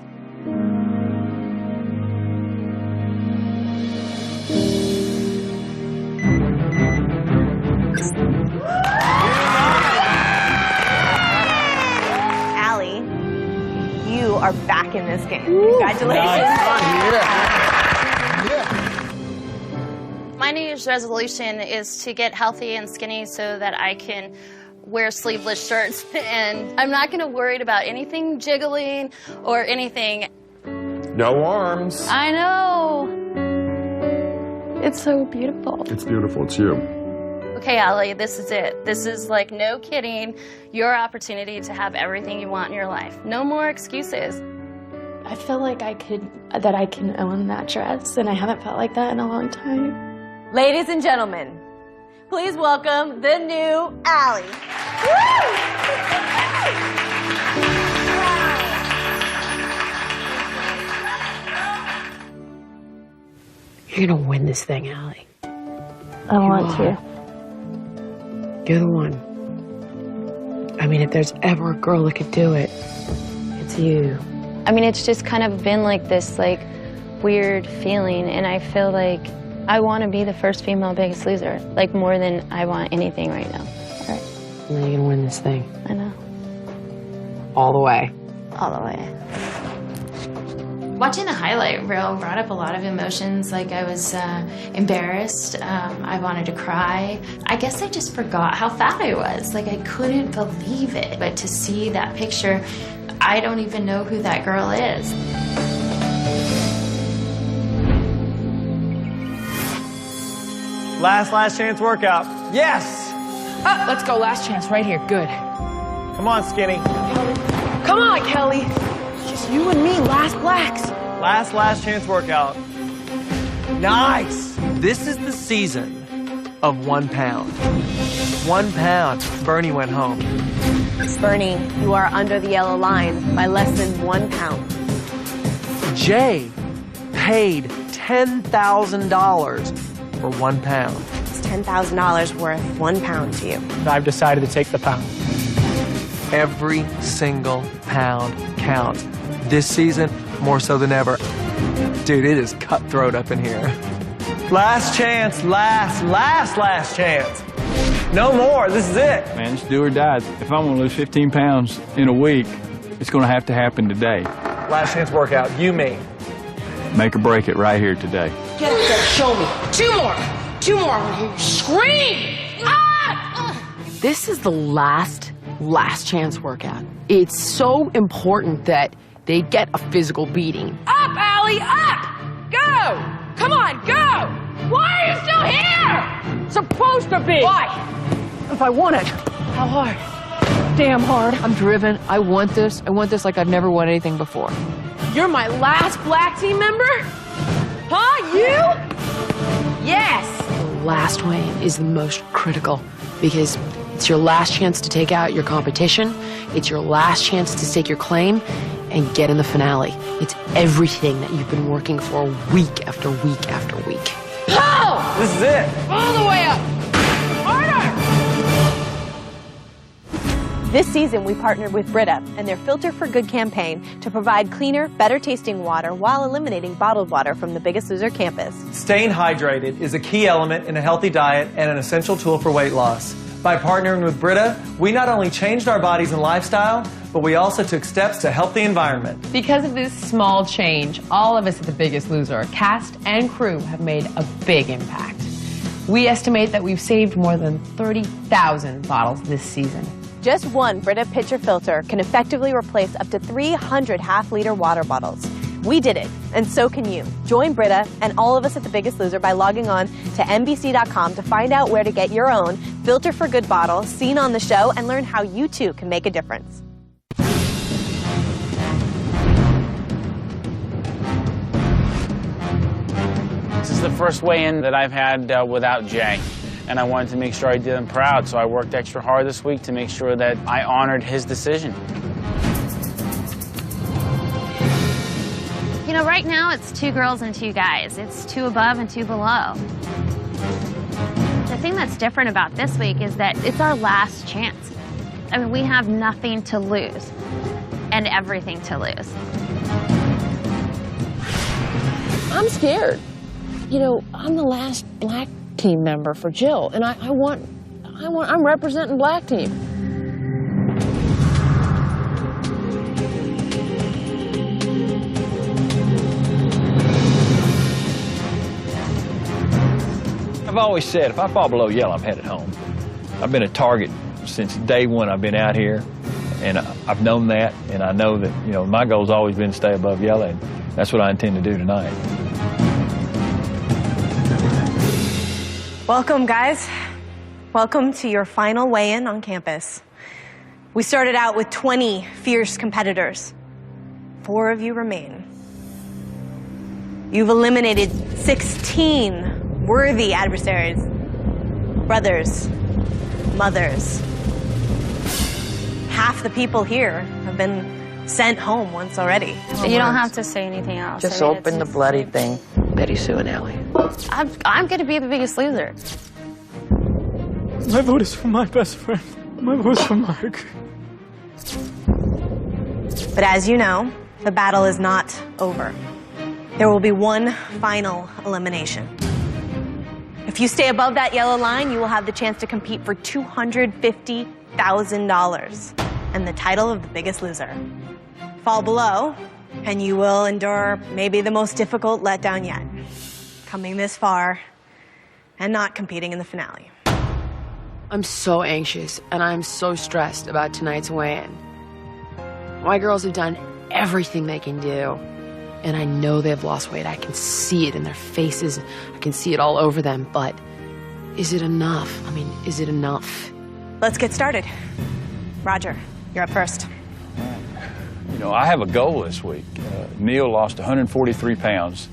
Allie, you are back in this game. Congratulations. My New Year's resolution is to get healthy and skinny so that I can wear sleeveless shirts, and I'm not going to worry about anything jiggling or anything. No arms. I know. It's so beautiful. It's beautiful. It's you. Okay, Allie, this is it. This is like, no kidding, your opportunity to have everything you want in your life. No more excuses. I feel like I can own that dress, and I haven't felt like that in a long time. Ladies and gentlemen, please welcome the new Allie. You're gonna win this thing, Allie. I want to. You're the one. I mean, if there's ever a girl that could do it, it's you. I mean, it's just kind of been like this, like, weird feeling, and I feel like I want to be the first female Biggest Loser, like, more than I want anything right now. All right. And then you're gonna win this thing. I know. All the way. All the way. Watching the highlight reel brought up a lot of emotions. Like, I was embarrassed. I wanted to cry. I guess I just forgot how fat I was. Like, I couldn't believe it. But to see that picture, I don't even know who that girl is. Last chance workout. Yes! Oh, let's go. Last chance right here. Good. Come on, Skinny. Come on, Kelly. Just you and me, last blacks. Last chance workout. Nice! This is the season of 1 pound. 1 pound. Bernie went home. Bernie, you are under the yellow line by less than 1 pound. Jay paid $10,000 for 1 pound. It's $10,000 worth 1 pound to you. I've decided to take the pound. Every single pound counts. This season, more so than ever. Dude, it is cutthroat up in here. Last chance, last chance. No more, this is it. Man, it's do or die. If I'm gonna lose 15 pounds in a week, it's gonna have to happen today. Last chance workout, you, me. Make or break it right here today. Get up there, show me. 2 more. 2 more. I want to hear you scream. Ah! This is the last chance workout. It's so important that they get a physical beating. Up, Allie, up! Go! Come on, go! Why are you still here? Supposed to be. Why? If I want it. How hard? Damn hard. I'm driven. I want this. I want this like I've never won anything before. You're my last black team member? Huh, you? Yes! The last weigh is the most critical because it's your last chance to take out your competition. It's your last chance to stake your claim and get in the finale. It's everything that you've been working for week after week after week. Pull! This is it. All the way up. Harder! This season, we partnered with Brita and their Filter for Good campaign to provide cleaner, better-tasting water while eliminating bottled water from the Biggest Loser campus. Staying hydrated is a key element in a healthy diet and an essential tool for weight loss. By partnering with Brita, we not only changed our bodies and lifestyle, but we also took steps to help the environment. Because of this small change, all of us at The Biggest Loser, cast and crew, have made a big impact. We estimate that we've saved more than 30,000 bottles this season. Just one Brita pitcher filter can effectively replace up to 300 half-liter water bottles. We did it, and so can you. Join Brita and all of us at The Biggest Loser by logging on to NBC.com to find out where to get your own Filter for Good bottle seen on the show and learn how you too can make a difference. This is the first weigh-in that I've had without Jay, and I wanted to make sure I did him proud, so I worked extra hard this week to make sure that I honored his decision. You know, right now it's 2 girls and 2 guys. It's 2 above and 2 below. The thing that's different about this week is that it's our last chance. I mean, we have nothing to lose and everything to lose. I'm scared. You know, I'm the last black team member for Jill, and I'm representing black team. I've always said, if I fall below yellow, I'm headed home. I've been a target since day one I've been out here, and I've known that, and I know that, you know, my goal's always been to stay above yellow, and that's what I intend to do tonight. Welcome, guys. Welcome to your final weigh-in on campus. We started out with 20 fierce competitors. 4 of you remain. You've eliminated 16 worthy adversaries. Brothers, mothers. Half the people here have been sent home once already. You don't have to say anything else. Just open the bloody thing. Betty Sue and Allie. I'm going to be the Biggest Loser. My vote is for my best friend. My vote is for Mark. But as you know, the battle is not over. There will be one final elimination. If you stay above that yellow line, you will have the chance to compete for $250,000 and the title of the Biggest Loser. Fall below, and you will endure maybe the most difficult letdown yet. Coming this far and not competing in the finale. I'm so anxious, and I'm so stressed about tonight's weigh-in. My girls have done everything they can do, and I know they've lost weight. I can see it in their faces. I can see it all over them, but is it enough? I mean, is it enough? Let's get started. Roger, you're up first. You know, I have a goal this week. Neil lost 143 pounds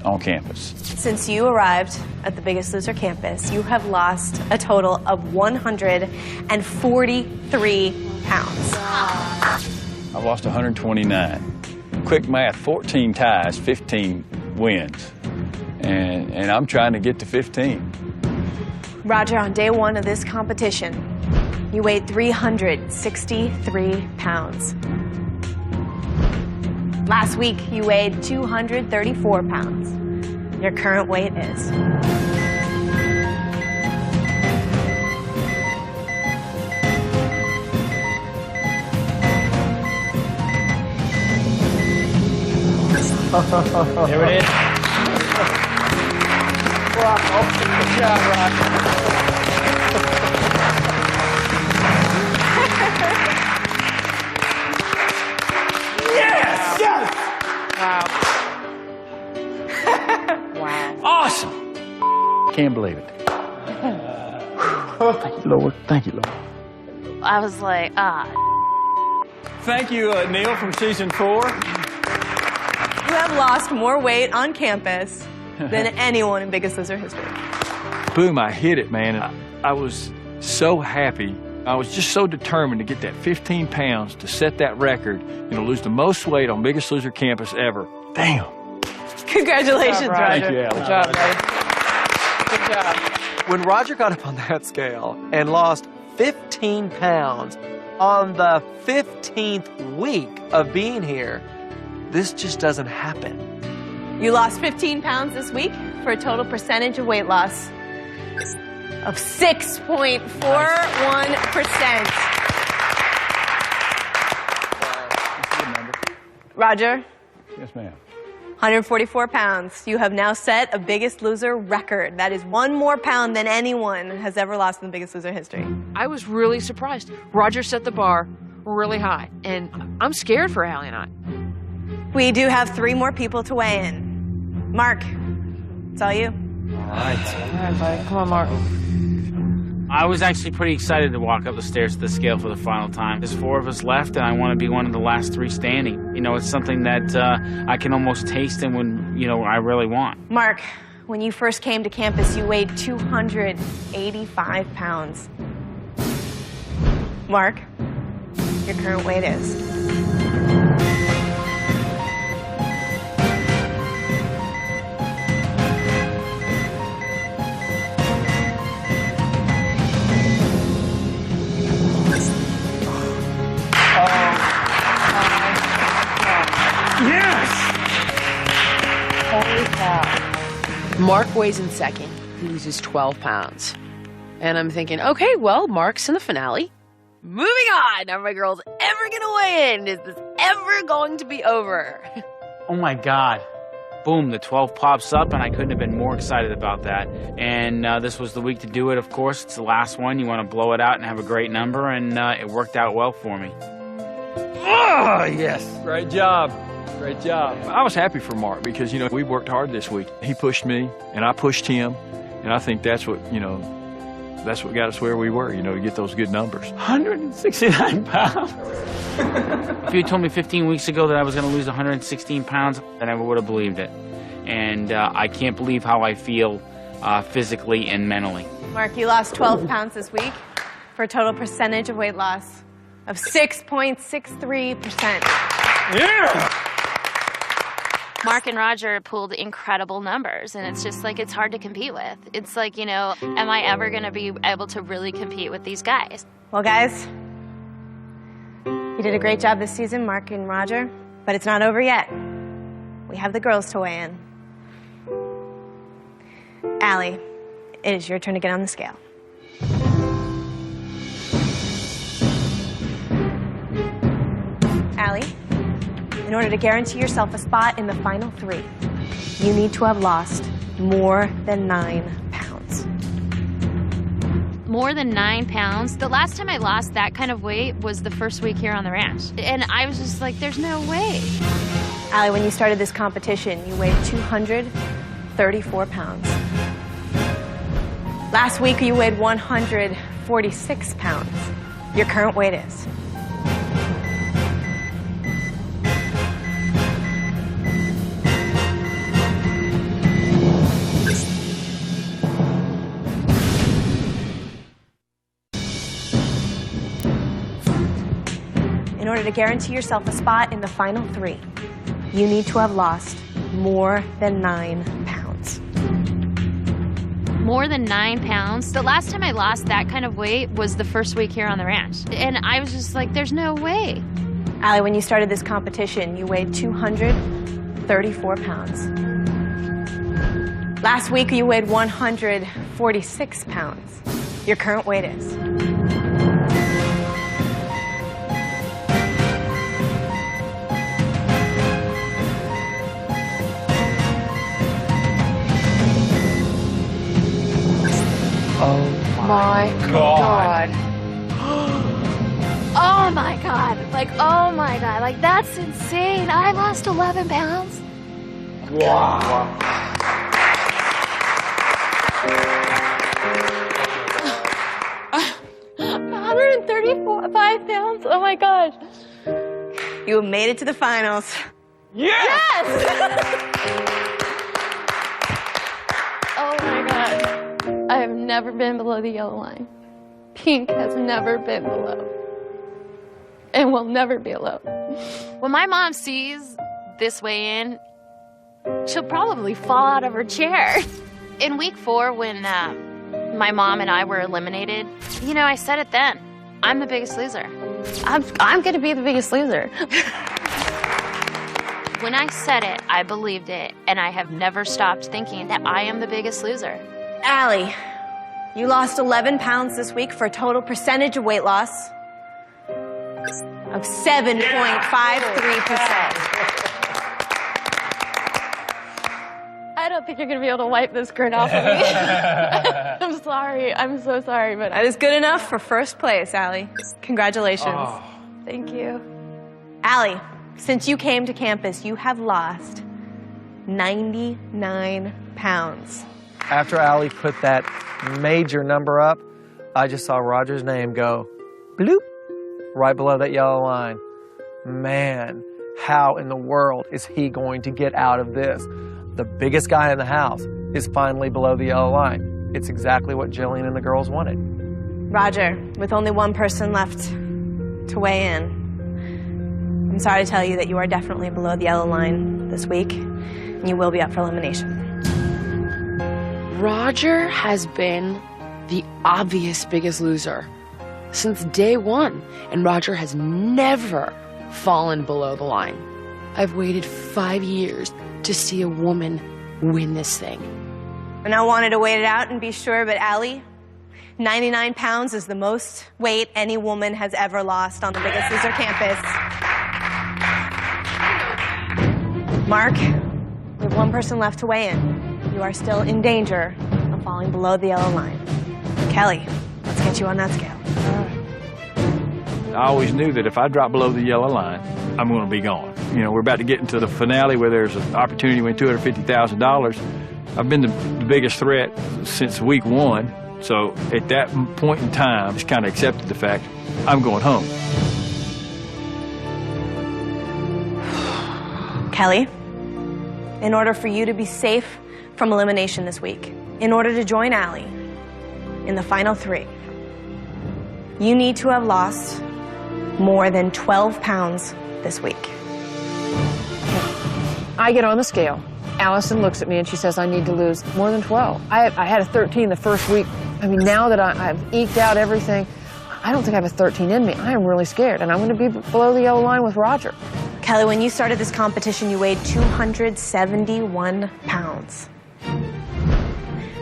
on campus. Since you arrived at the Biggest Loser campus, you have lost a total of 143 pounds. I've lost 129. Quick math, 14 ties, 15 wins. And I'm trying to get to 15. Roger, on day 1 of this competition, you weighed 363 pounds. Last week, you weighed 234 pounds. Your current weight is... There it is. Rocco. Good job, Rocco. Yes! Yes! Wow. Wow. Awesome. Can't believe it. Thank you, Lord. Thank you, Lord. I was like, Thank you, Neil from season 4. You have lost more weight on campus than anyone in Biggest Loser history. Boom, I hit it, man. I was so happy. I was just so determined to get that 15 pounds to set that record, you know, lose the most weight on Biggest Loser campus ever. Damn. Congratulations, Roger. Thank you, Alex. Good job, buddy. Good job. When Roger got up on that scale and lost 15 pounds, On the 15th week of being here, this just doesn't happen. You lost 15 pounds this week for a total percentage of weight loss of 6.41%. Roger, Yes, ma'am. 144 pounds. You have now set a Biggest Loser record. That is 1 more pound than anyone has ever lost in the Biggest Loser history. I was really surprised. Roger set the bar really high, and I'm scared for Allie and I. We do have 3 more people to weigh in. Mark, it's all you. All right. All right, buddy. Come on, Mark. I was actually pretty excited to walk up the stairs to the scale for the final time. There's 4 of us left, and I want to be one of the last 3 standing. You know, it's something that I can almost taste and when, you know, I really want. Mark, when you first came to campus, you weighed 285 pounds. Mark, your current weight is? Holy cow. Mark weighs in second. He loses 12 pounds. And I'm thinking, okay, well, Mark's in the finale. Moving on. Are my girls ever going to weigh in? Is this ever going to be over? Oh my God. Boom, the 12 pops up, and I couldn't have been more excited about that. And this was the week to do it, of course. It's the last one. You want to blow it out and have a great number, and it worked out well for me. Oh, yes. Great job. Great job. I was happy for Mark because, you know, we worked hard this week. He pushed me, and I pushed him, and I think that's what, you know, that's what got us where we were, you know, to get those good numbers. 169 pounds. If you had told me 15 weeks ago that I was going to lose 116 pounds, I never would have believed it. And I can't believe how I feel physically and mentally. Mark, you lost 12 pounds this week for a total percentage of weight loss of 6.63%. Yeah! Mark and Roger pulled incredible numbers, and it's just like it's hard to compete with. It's like, you know, am I ever going to be able to really compete with these guys? Well, guys, you did a great job this season, Mark and Roger, but it's not over yet. We have the girls to weigh in. Allie, it is your turn to get on the scale. Allie, in order to guarantee yourself a spot in the final 3, you need to have lost more than 9 pounds. More than 9 pounds? The last time I lost that kind of weight was the first week here on the ranch. And I was just like, there's no way. Allie, when you started this competition, you weighed 234 pounds. Last week, you weighed 146 pounds. Your current weight is? In order to guarantee yourself a spot in the final 3, you need to have lost more than 9 pounds. More than 9 pounds? The last time I lost that kind of weight was the first week here on the ranch. And I was just like, there's no way. Allie, when you started this competition, you weighed 234 pounds. Last week, you weighed 146 pounds. Your current weight is? Oh my God. Oh my God. Like, oh my God. Like, that's insane. I lost 11 pounds. Wow. 135 pounds. Oh my gosh. You have made it to the finals. Yes! Oh my God. I have never been below the yellow line. Pink has never been below. And will never be below. When my mom sees this weigh in, she'll probably fall out of her chair. In week 4, when my mom and I were eliminated, you know, I said it then. I'm the biggest loser. I'm going to be the biggest loser. When I said it, I believed it, and I have never stopped thinking that I am the biggest loser. Allie, you lost 11 pounds this week for a total percentage of weight loss of 7.53%. I don't think you're going to be able to wipe this grin off of me. I'm sorry. I'm so sorry, but That is good enough for first place, Allie. Congratulations. Oh. Thank you. Allie, since you came to campus, you have lost 99 pounds. After Allie put that major number up, I just saw Roger's name go bloop right below that yellow line. Man, how in the world is he going to get out of this? The biggest guy in the house is finally below the yellow line. It's exactly what Jillian and the girls wanted. Roger, with only one person left to weigh in, I'm sorry to tell you that you are definitely below the yellow line this week, and you will be up for elimination. Roger has been the obvious biggest loser since day one, and Roger has never fallen below the line. I've waited 5 years to see a woman win this thing. And I wanted to wait it out and be sure, but Allie, 99 pounds is the most weight any woman has ever lost on the Biggest Loser campus. Mark, we have one person left to weigh in. You are still in danger of falling below the yellow line. Kelly, let's get you on that scale. I always knew that if I drop below the yellow line, I'm going to be gone. You know, we're about to get into the finale where there's an opportunity to win $250,000. I've been the biggest threat since week one. So at that point in time, I just kind of accepted the fact I'm going home. Kelly, in order for you to be safe from elimination this week, in order to join Allie in the final three, you need to have lost more than 12 pounds this week. I get on the scale. Allison looks at me and she says I need to lose more than 12. I had a 13 the first week. I mean, now that I've eked out everything, I don't think I have a 13 in me. I am really scared, and I'm going to be below the yellow line with Roger. Kelly, when you started this competition, you weighed 271 pounds.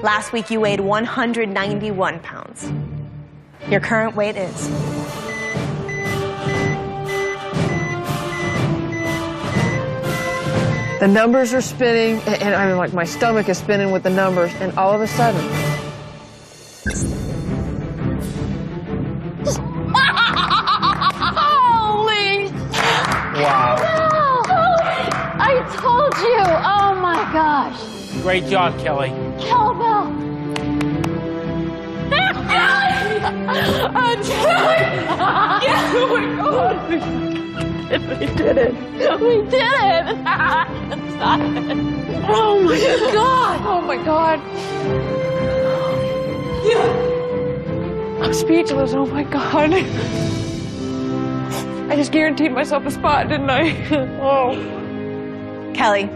Last week, you weighed 191 pounds. Your current weight is... The numbers are spinning, and I'm like, my stomach is spinning with the numbers, and all of a sudden... Holy! Wow. I told you! Oh my gosh! Great job, Kelly. Cowbell! I'm trying! Yeah, oh my God! We did it! We did it! Stop it! Oh my God! Oh my God! I'm speechless. Oh my God! I just guaranteed myself a spot, didn't I? Oh. Kelly,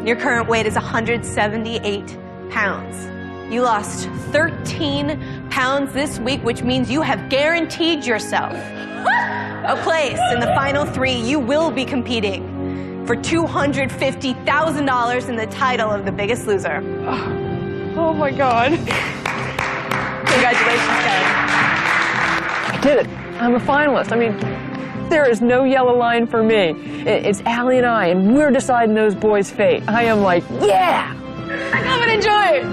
your current weight is 178 pounds. You lost 13 pounds this week, which means you have guaranteed yourself a place in the final three. You will be competing for $250,000 in the title of the Biggest Loser. Oh my God. Congratulations, Kelly. I did it. I'm a finalist. I mean, there is no yellow line for me. It's Allie and I, and we're deciding those boys' fate. I am like, yeah! I come and enjoy it!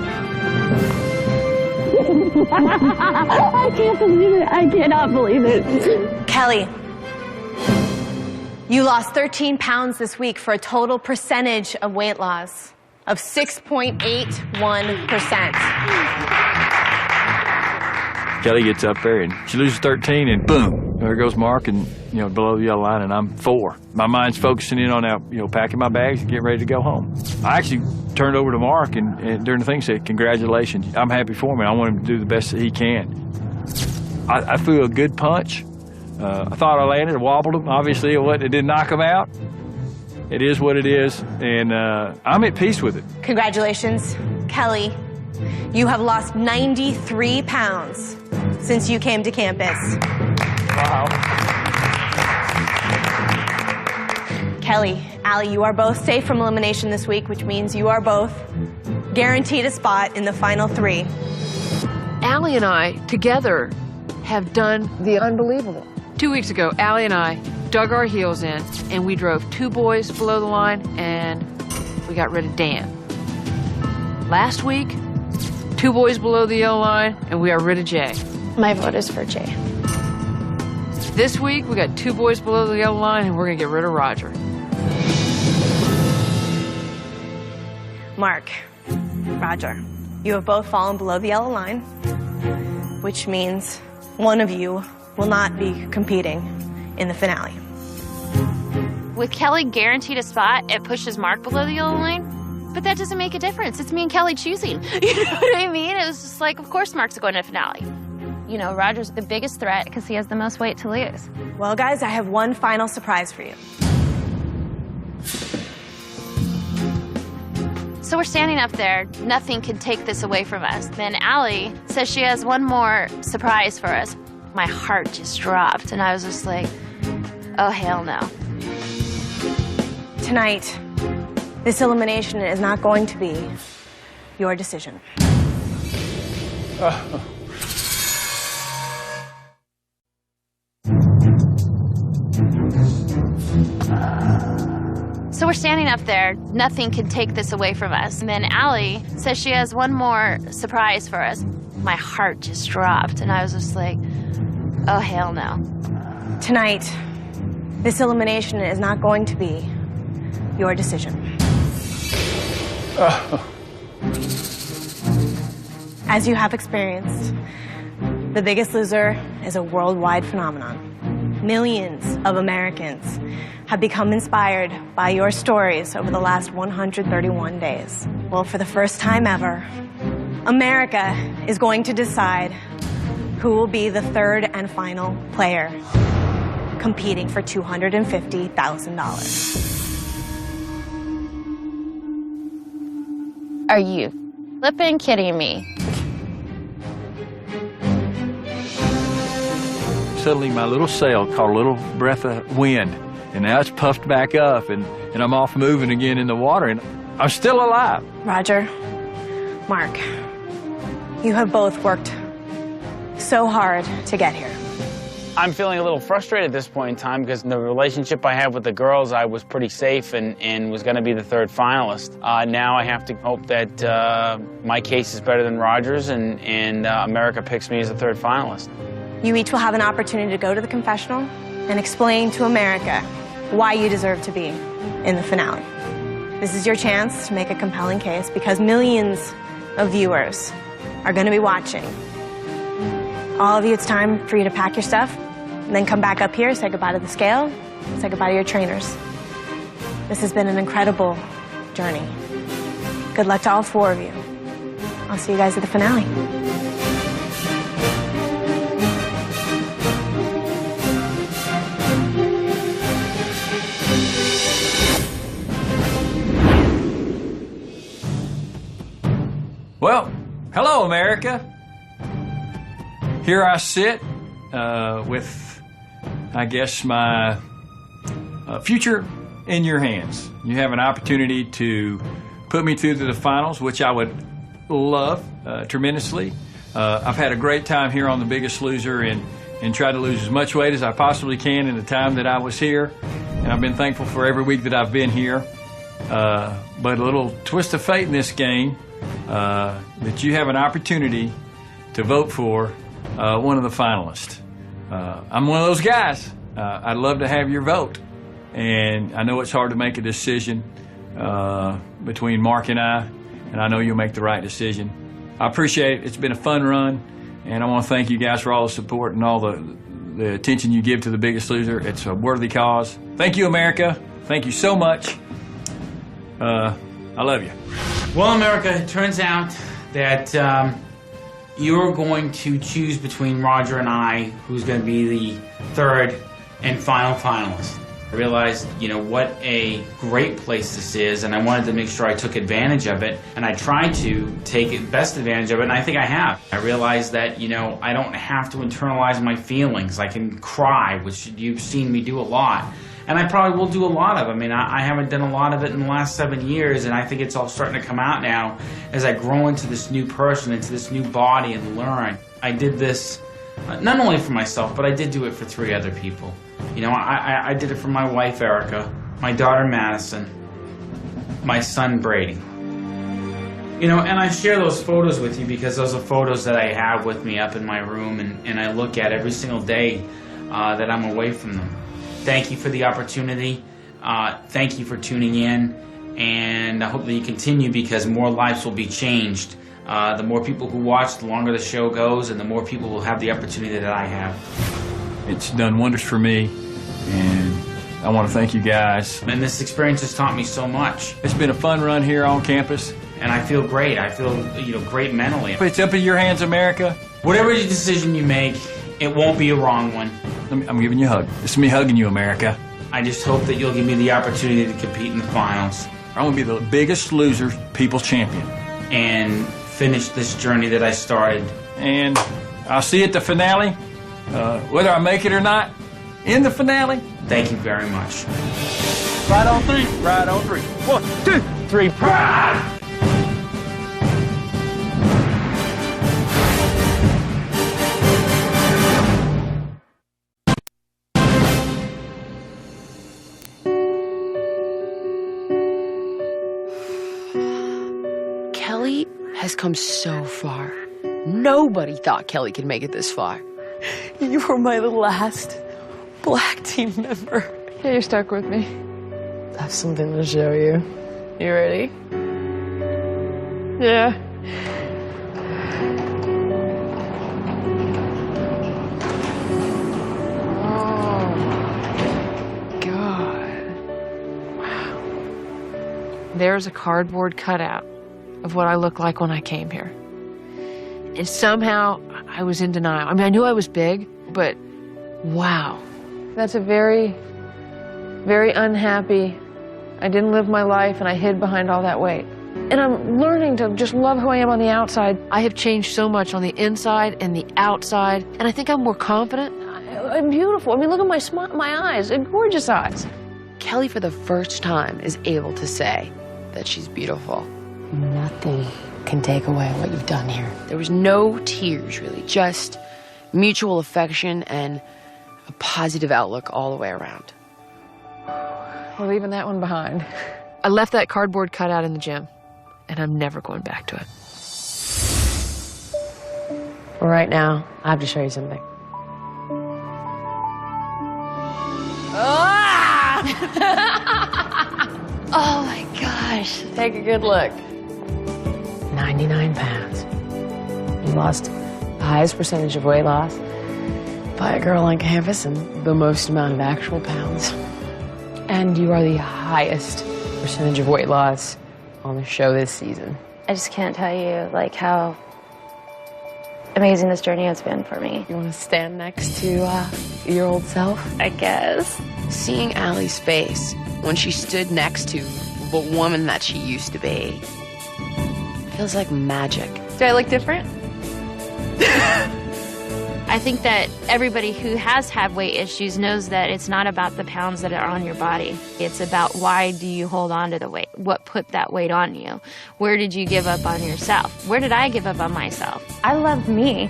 I can't believe it. I cannot believe it. Kelly, you lost 13 pounds this week for a total percentage of weight loss of 6.81%. Kelly gets up there and she loses 13 and boom, there goes Mark and, you know, below the yellow line and I'm 4. My mind's focusing in on now, you know, packing my bags and getting ready to go home. I actually turned over to Mark and during the thing said, congratulations, I'm happy for him and I want him to do the best that he can. I threw a good punch. I thought I landed, I wobbled him. Obviously it didn't knock him out. It is what it is and I'm at peace with it. Congratulations, Kelly. You have lost 93 pounds since you came to campus. Kelly, Allie, you are both safe from elimination this week, which means you are both guaranteed a spot in the final 3. Allie and I, together, have done the unbelievable. 2 weeks ago, Allie and I dug our heels in, and we drove 2 boys below the line, and we got rid of Dan. Last week, 2 boys below the yellow line, and we got rid of Jay. My vote is for Jay. This week, we got 2 boys below the yellow line, and we're gonna get rid of Roger. Mark, Roger, you have both fallen below the yellow line, which means one of you will not be competing in the finale. With Kelly guaranteed a spot, it pushes Mark below the yellow line. But that doesn't make a difference. It's me and Kelly choosing. You know what I mean? It was just like, of course Mark's going to the finale. You know, Roger's the biggest threat because he has the most weight to lose. Well, guys, I have one final surprise for you. So we're standing up there. Nothing can take this away from us. Then Allie says she has one more surprise for us. My heart just dropped, and I was just like, oh, hell no. Tonight, this elimination is not going to be your decision. So we're standing up there. Nothing can take this away from us. And then Allie says she has one more surprise for us. My heart just dropped, and I was just like, oh, hell no. Tonight, this elimination is not going to be your decision. As you have experienced, The Biggest Loser is a worldwide phenomenon. Millions of Americans have become inspired by your stories over the last 131 days. Well, for the first time ever, America is going to decide who will be the third and final player competing for $250,000. Are you flipping kidding me? Suddenly my little sail caught a little breath of wind, and now it's puffed back up, and I'm off moving again in the water, and I'm still alive. Roger, Mark, you have both worked so hard to get here. I'm feeling a little frustrated at this point in time because the relationship I have with the girls, I was pretty safe and was going to be the third finalist. Now I have to hope that my case is better than Roger's and America picks me as the third finalist. You each will have an opportunity to go to the confessional and explain to America why you deserve to be in the finale. This is your chance to make a compelling case because millions of viewers are going to be watching. All of you, it's time for you to pack your stuff and then come back up here, say goodbye to the scale, say goodbye to your trainers. This has been an incredible journey. Good luck to all 4 of you. I'll see you guys at the finale. Well, hello, America. Here I sit with, I guess, my future in your hands. You have an opportunity to put me through to the finals, which I would love tremendously. I've had a great time here on The Biggest Loser and tried to lose as much weight as I possibly can in the time that I was here. And I've been thankful for every week that I've been here. But a little twist of fate in this game, that you have an opportunity to vote for one of the finalists. I'm one of those guys. I'd love to have your vote. And I know it's hard to make a decision between Mark and I know you'll make the right decision. I appreciate it. It's been a fun run, and I want to thank you guys for all the support and all the attention you give to The Biggest Loser. It's a worthy cause. Thank you, America. Thank you so much. I love you. Well, America, it turns out that you're going to choose between Roger and I who's going to be the third and final finalist. I realized, what a great place this is, and I wanted to make sure I took advantage of it, and I tried to take best advantage of it, and I think I have. I realized that, I don't have to internalize my feelings. I can cry, which you've seen me do a lot. And I probably will do a lot of. I haven't done a lot of it in the last 7 years, and I think it's all starting to come out now as I grow into this new person, into this new body, and learn. I did this not only for myself, but I did do it for 3 other people. I did it for my wife, Erica, my daughter, Madison, my son, Brady. And I share those photos with you because those are photos that I have with me up in my room, and I look at every single day that I'm away from them. Thank you for the opportunity. Thank you for tuning in, and I hope that you continue because more lives will be changed. The more people who watch, the longer the show goes, and the more people will have the opportunity that I have. It's done wonders for me, and I want to thank you guys. And this experience has taught me so much. It's been a fun run here on campus. And I feel great. I feel, great mentally. It's up in your hands, America. Whatever decision you make, it won't be a wrong one. I'm giving you a hug. It's me hugging you, America. I just hope that you'll give me the opportunity to compete in the finals. I'm going to be the Biggest Loser People's Champion. And finish this journey that I started. And I'll see you at the finale, whether I make it or not, in the finale. Thank you very much. Right on 3. Right on 3. 1, 2, 3. Pride! Kelly has come so far. Nobody thought Kelly could make it this far. You were my last black team member. Yeah, you're stuck with me. I have something to show you. You ready? Yeah. Oh, God. Wow. There's a cardboard cutout of what I looked like when I came here. And somehow I was in denial. I knew I was big, but wow. That's a very, very unhappy. I didn't live my life and I hid behind all that weight. And I'm learning to just love who I am on the outside. I have changed so much on the inside and the outside, and I think I'm more confident. I'm beautiful. Look at my eyes, they're gorgeous eyes. Kelly, for the first time, is able to say that she's beautiful. Nothing can take away what you've done here. There was no tears, really, just mutual affection and a positive outlook all the way around. We're leaving that one behind. I left that cardboard cutout in the gym, and I'm never going back to it. Well, right now, I have to show you something. Oh my gosh. Take a good look. 99 pounds. You lost the highest percentage of weight loss by a girl on campus and the most amount of actual pounds. And you are the highest percentage of weight loss on the show this season. I just can't tell you, how amazing this journey has been for me. You want to stand next to your old self? I guess. Seeing Allie's face when she stood next to the woman that she used to be feels like magic. Do I look different? I think that everybody who has had weight issues knows that it's not about the pounds that are on your body. It's about why do you hold on to the weight? What put that weight on you? Where did you give up on yourself? Where did I give up on myself? I love me,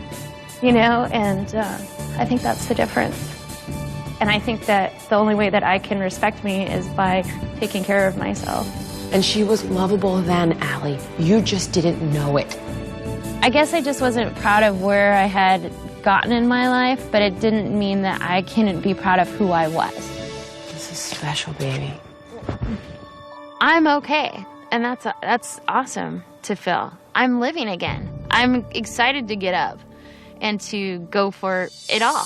and I think that's the difference. And I think that the only way that I can respect me is by taking care of myself. And she was lovable then, Allie. You just didn't know it. I guess I just wasn't proud of where I had gotten in my life, but it didn't mean that I couldn't be proud of who I was. This is special, baby. I'm okay, and that's awesome to feel. I'm living again. I'm excited to get up and to go for it all.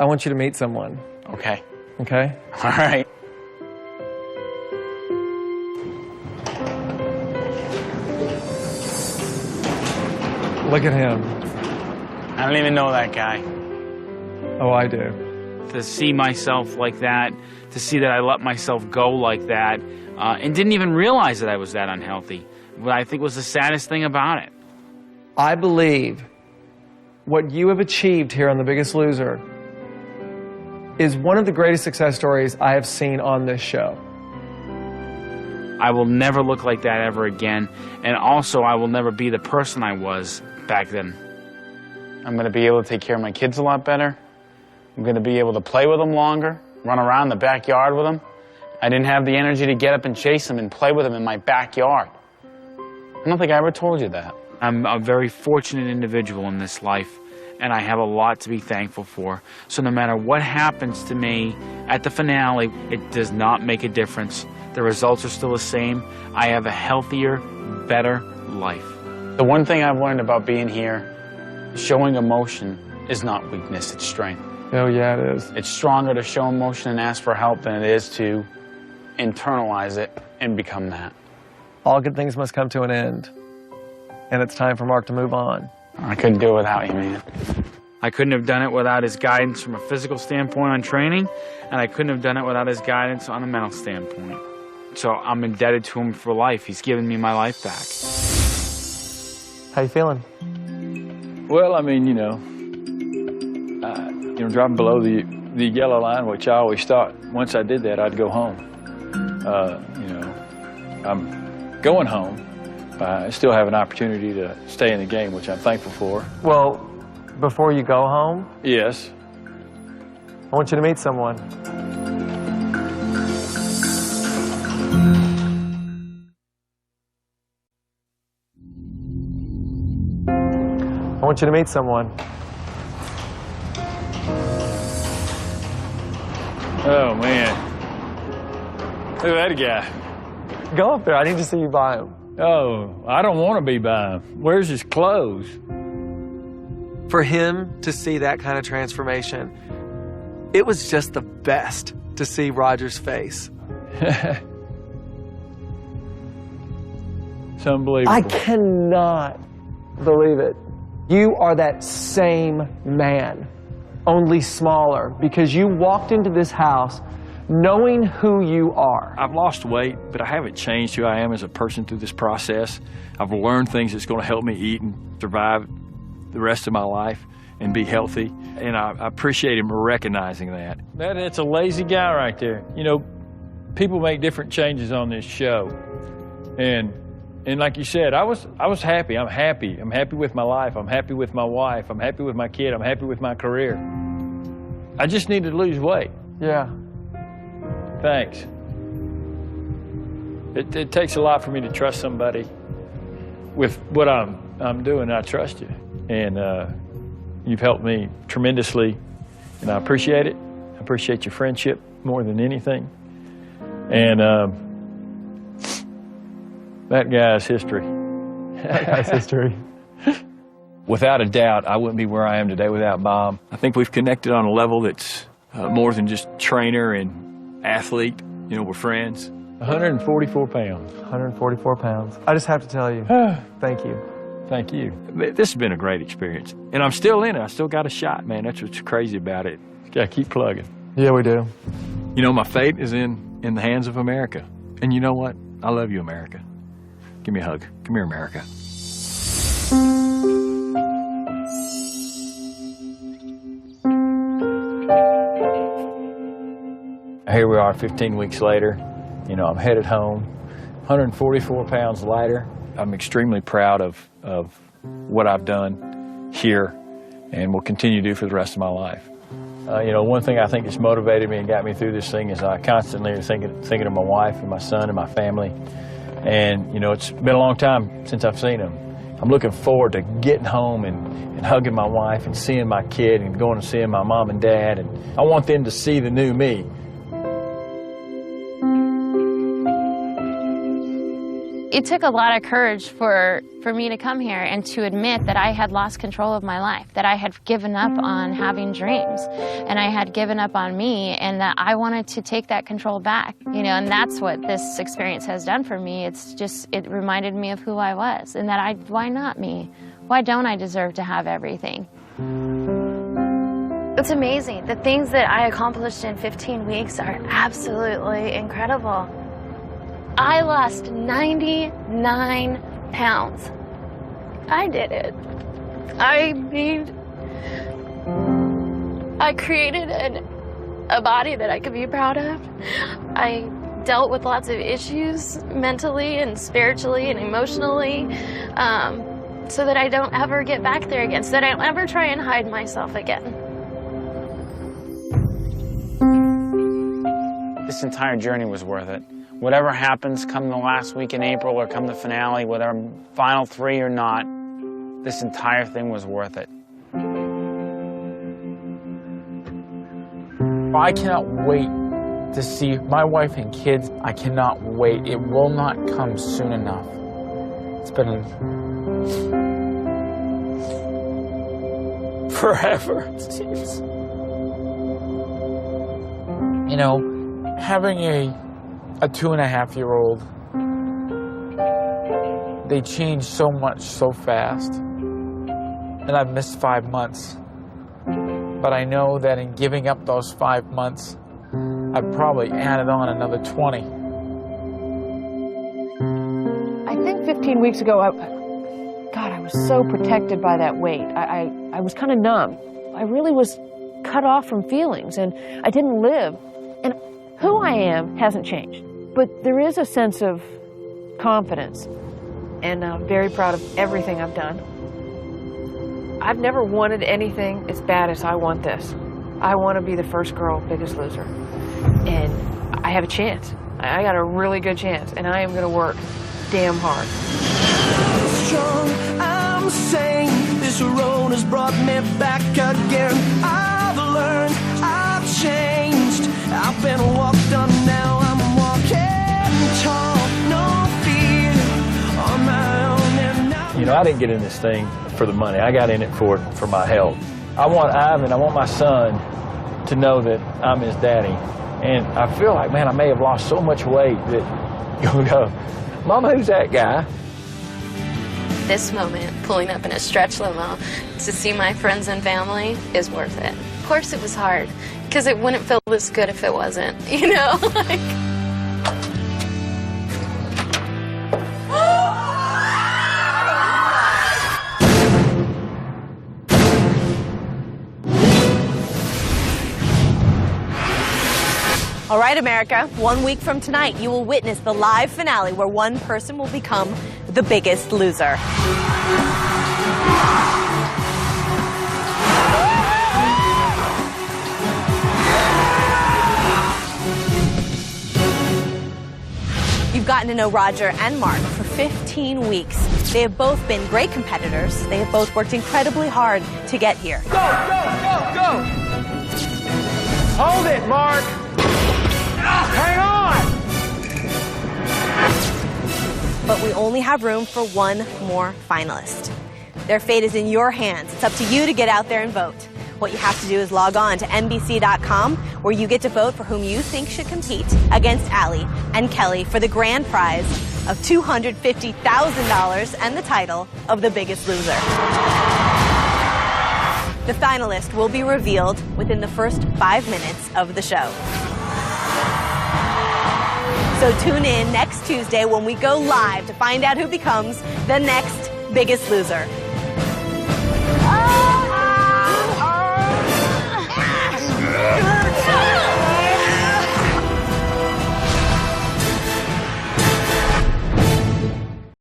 I want you to meet someone. Okay. Okay? All right. Look at him. I don't even know that guy. Oh, I do. to see myself like that, to see that I let myself go like that, and didn't even realize that I was that unhealthy. What I think was the saddest thing about it. I believe what you have achieved here on The Biggest Loser is one of the greatest success stories I have seen on this show. I will never look like that ever again, and also I will never be the person I was back then. I'm going to be able to take care of my kids a lot better. I'm going to be able to play with them longer, run around the backyard with them. I didn't have the energy to get up and chase them and play with them in my backyard. I don't think I ever told you that. I'm a very fortunate individual in this life, and I have a lot to be thankful for. So no matter what happens to me at the finale, it does not make a difference. The results are still the same. I have a healthier, better life. The one thing I've learned about being here, showing emotion is not weakness, it's strength. Oh yeah, it is. It's stronger to show emotion and ask for help than it is to internalize it and become that. All good things must come to an end, and it's time for Mark to move on. I couldn't do it without you, man. I couldn't have done it without his guidance from a physical standpoint on training, and I couldn't have done it without his guidance on a mental standpoint. So I'm indebted to him for life. He's given me my life back. How you feeling? Well, I mean, driving below the yellow line, which I always thought once I did that, I'd go home. I'm going home. I still have an opportunity to stay in the game, which I'm thankful for. Well, before you go home, yes, I want you to meet someone. I want you to meet someone. Oh, man. Look at that guy. Go up there. I need to see you by him. Oh, I don't want to be by him. Where's his clothes? For him to see that kind of transformation, it was just the best to see Roger's face. It's unbelievable. I cannot believe it. You are that same man, only smaller, because you walked into this house knowing who you are. I've lost weight, but I haven't changed who I am as a person through this process. I've learned things that's going to help me eat and survive the rest of my life and be healthy, and I appreciate him recognizing that. That's a lazy guy right there. People make different changes on this show, and like you said, I was happy. I'm happy. I'm happy with my life. I'm happy with my wife. I'm happy with my kid. I'm happy with my career. I just needed to lose weight. Yeah. Thanks. It takes a lot for me to trust somebody with what I'm doing. I trust you, and you've helped me tremendously, and I appreciate it. I appreciate your friendship more than anything, and that guy's history. That guy's history. Without a doubt, I wouldn't be where I am today without Bob. I think we've connected on a level that's more than just trainer and athlete. We're friends. 144 pounds. 144 pounds. I just have to tell you, thank you. Thank you. This has been a great experience. And I'm still in it. I still got a shot, man. That's what's crazy about it. Gotta keep plugging. Yeah, we do. My fate is in the hands of America. And you know what? I love you, America. Give me a hug. Come here, America. Here we are 15 weeks later. I'm headed home, 144 pounds lighter. I'm extremely proud of what I've done here and will continue to do for the rest of my life. One thing I think that's motivated me and got me through this thing is I constantly are thinking of my wife and my son and my family. And, it's been a long time since I've seen them. I'm looking forward to getting home and hugging my wife and seeing my kid and going and seeing my mom and dad. And I want them to see the new me. It took a lot of courage for me to come here and to admit that I had lost control of my life, that I had given up on having dreams, and I had given up on me, and that I wanted to take that control back, and that's what this experience has done for me. It reminded me of who I was, and that why not me? Why don't I deserve to have everything? It's amazing. The things that I accomplished in 15 weeks are absolutely incredible. I lost 99 pounds. I did it. I created a body that I could be proud of. I dealt with lots of issues mentally and spiritually and emotionally, so that I don't ever get back there again, so that I don't ever try and hide myself again. This entire journey was worth it. Whatever happens come the last week in April or come the finale, whether I'm final 3 or not, this entire thing was worth it. I cannot wait to see my wife and kids. I cannot wait. It will not come soon enough. It's been forever, it seems. You know, having a 2.5-year-old, they change so much so fast. And I've missed 5 months. But I know that in giving up those 5 months, I've probably added on another 20. I think 15 weeks ago, I was so protected by that weight. I was kind of numb. I really was cut off from feelings, and I didn't live. And who I am hasn't changed. But there is a sense of confidence, and I'm very proud of everything I've done. I've never wanted anything as bad as I want this. I want to be the first girl Biggest Loser. And I have a chance. I got a really good chance, and I am going to work damn hard. Strong, I'm saying this road has brought me back again. I've learned, I've changed. I've been walked on, now I'm walking tall. No fear on my own. And now You know, I didn't get in this thing for the money. I got in it for my health. I want Ivan, I want my son to know that I'm his daddy. And I feel like, man, I may have lost so much weight that you'll go, Mama, who's that guy? This moment, pulling up in a stretch limo to see my friends and family, is worth it. Of course it was hard, because it wouldn't feel this good if it wasn't, you know? All right, America, 1 week from tonight, you will witness the live finale where one person will become the biggest loser. You've gotten to know Roger and Mark for 15 weeks. They have both been great competitors. They have both worked incredibly hard to get here. Go, go, go, go! Hold it, Mark! Hang on! But we only have room for one more finalist. Their fate is in your hands. It's up to you to get out there and vote. What you have to do is log on to NBC.com, where you get to vote for whom you think should compete against Allie and Kelly for the grand prize of $250,000 and the title of the Biggest Loser. The finalist will be revealed within the first 5 minutes of the show. So tune in next Tuesday when we go live to find out who becomes the next Biggest Loser.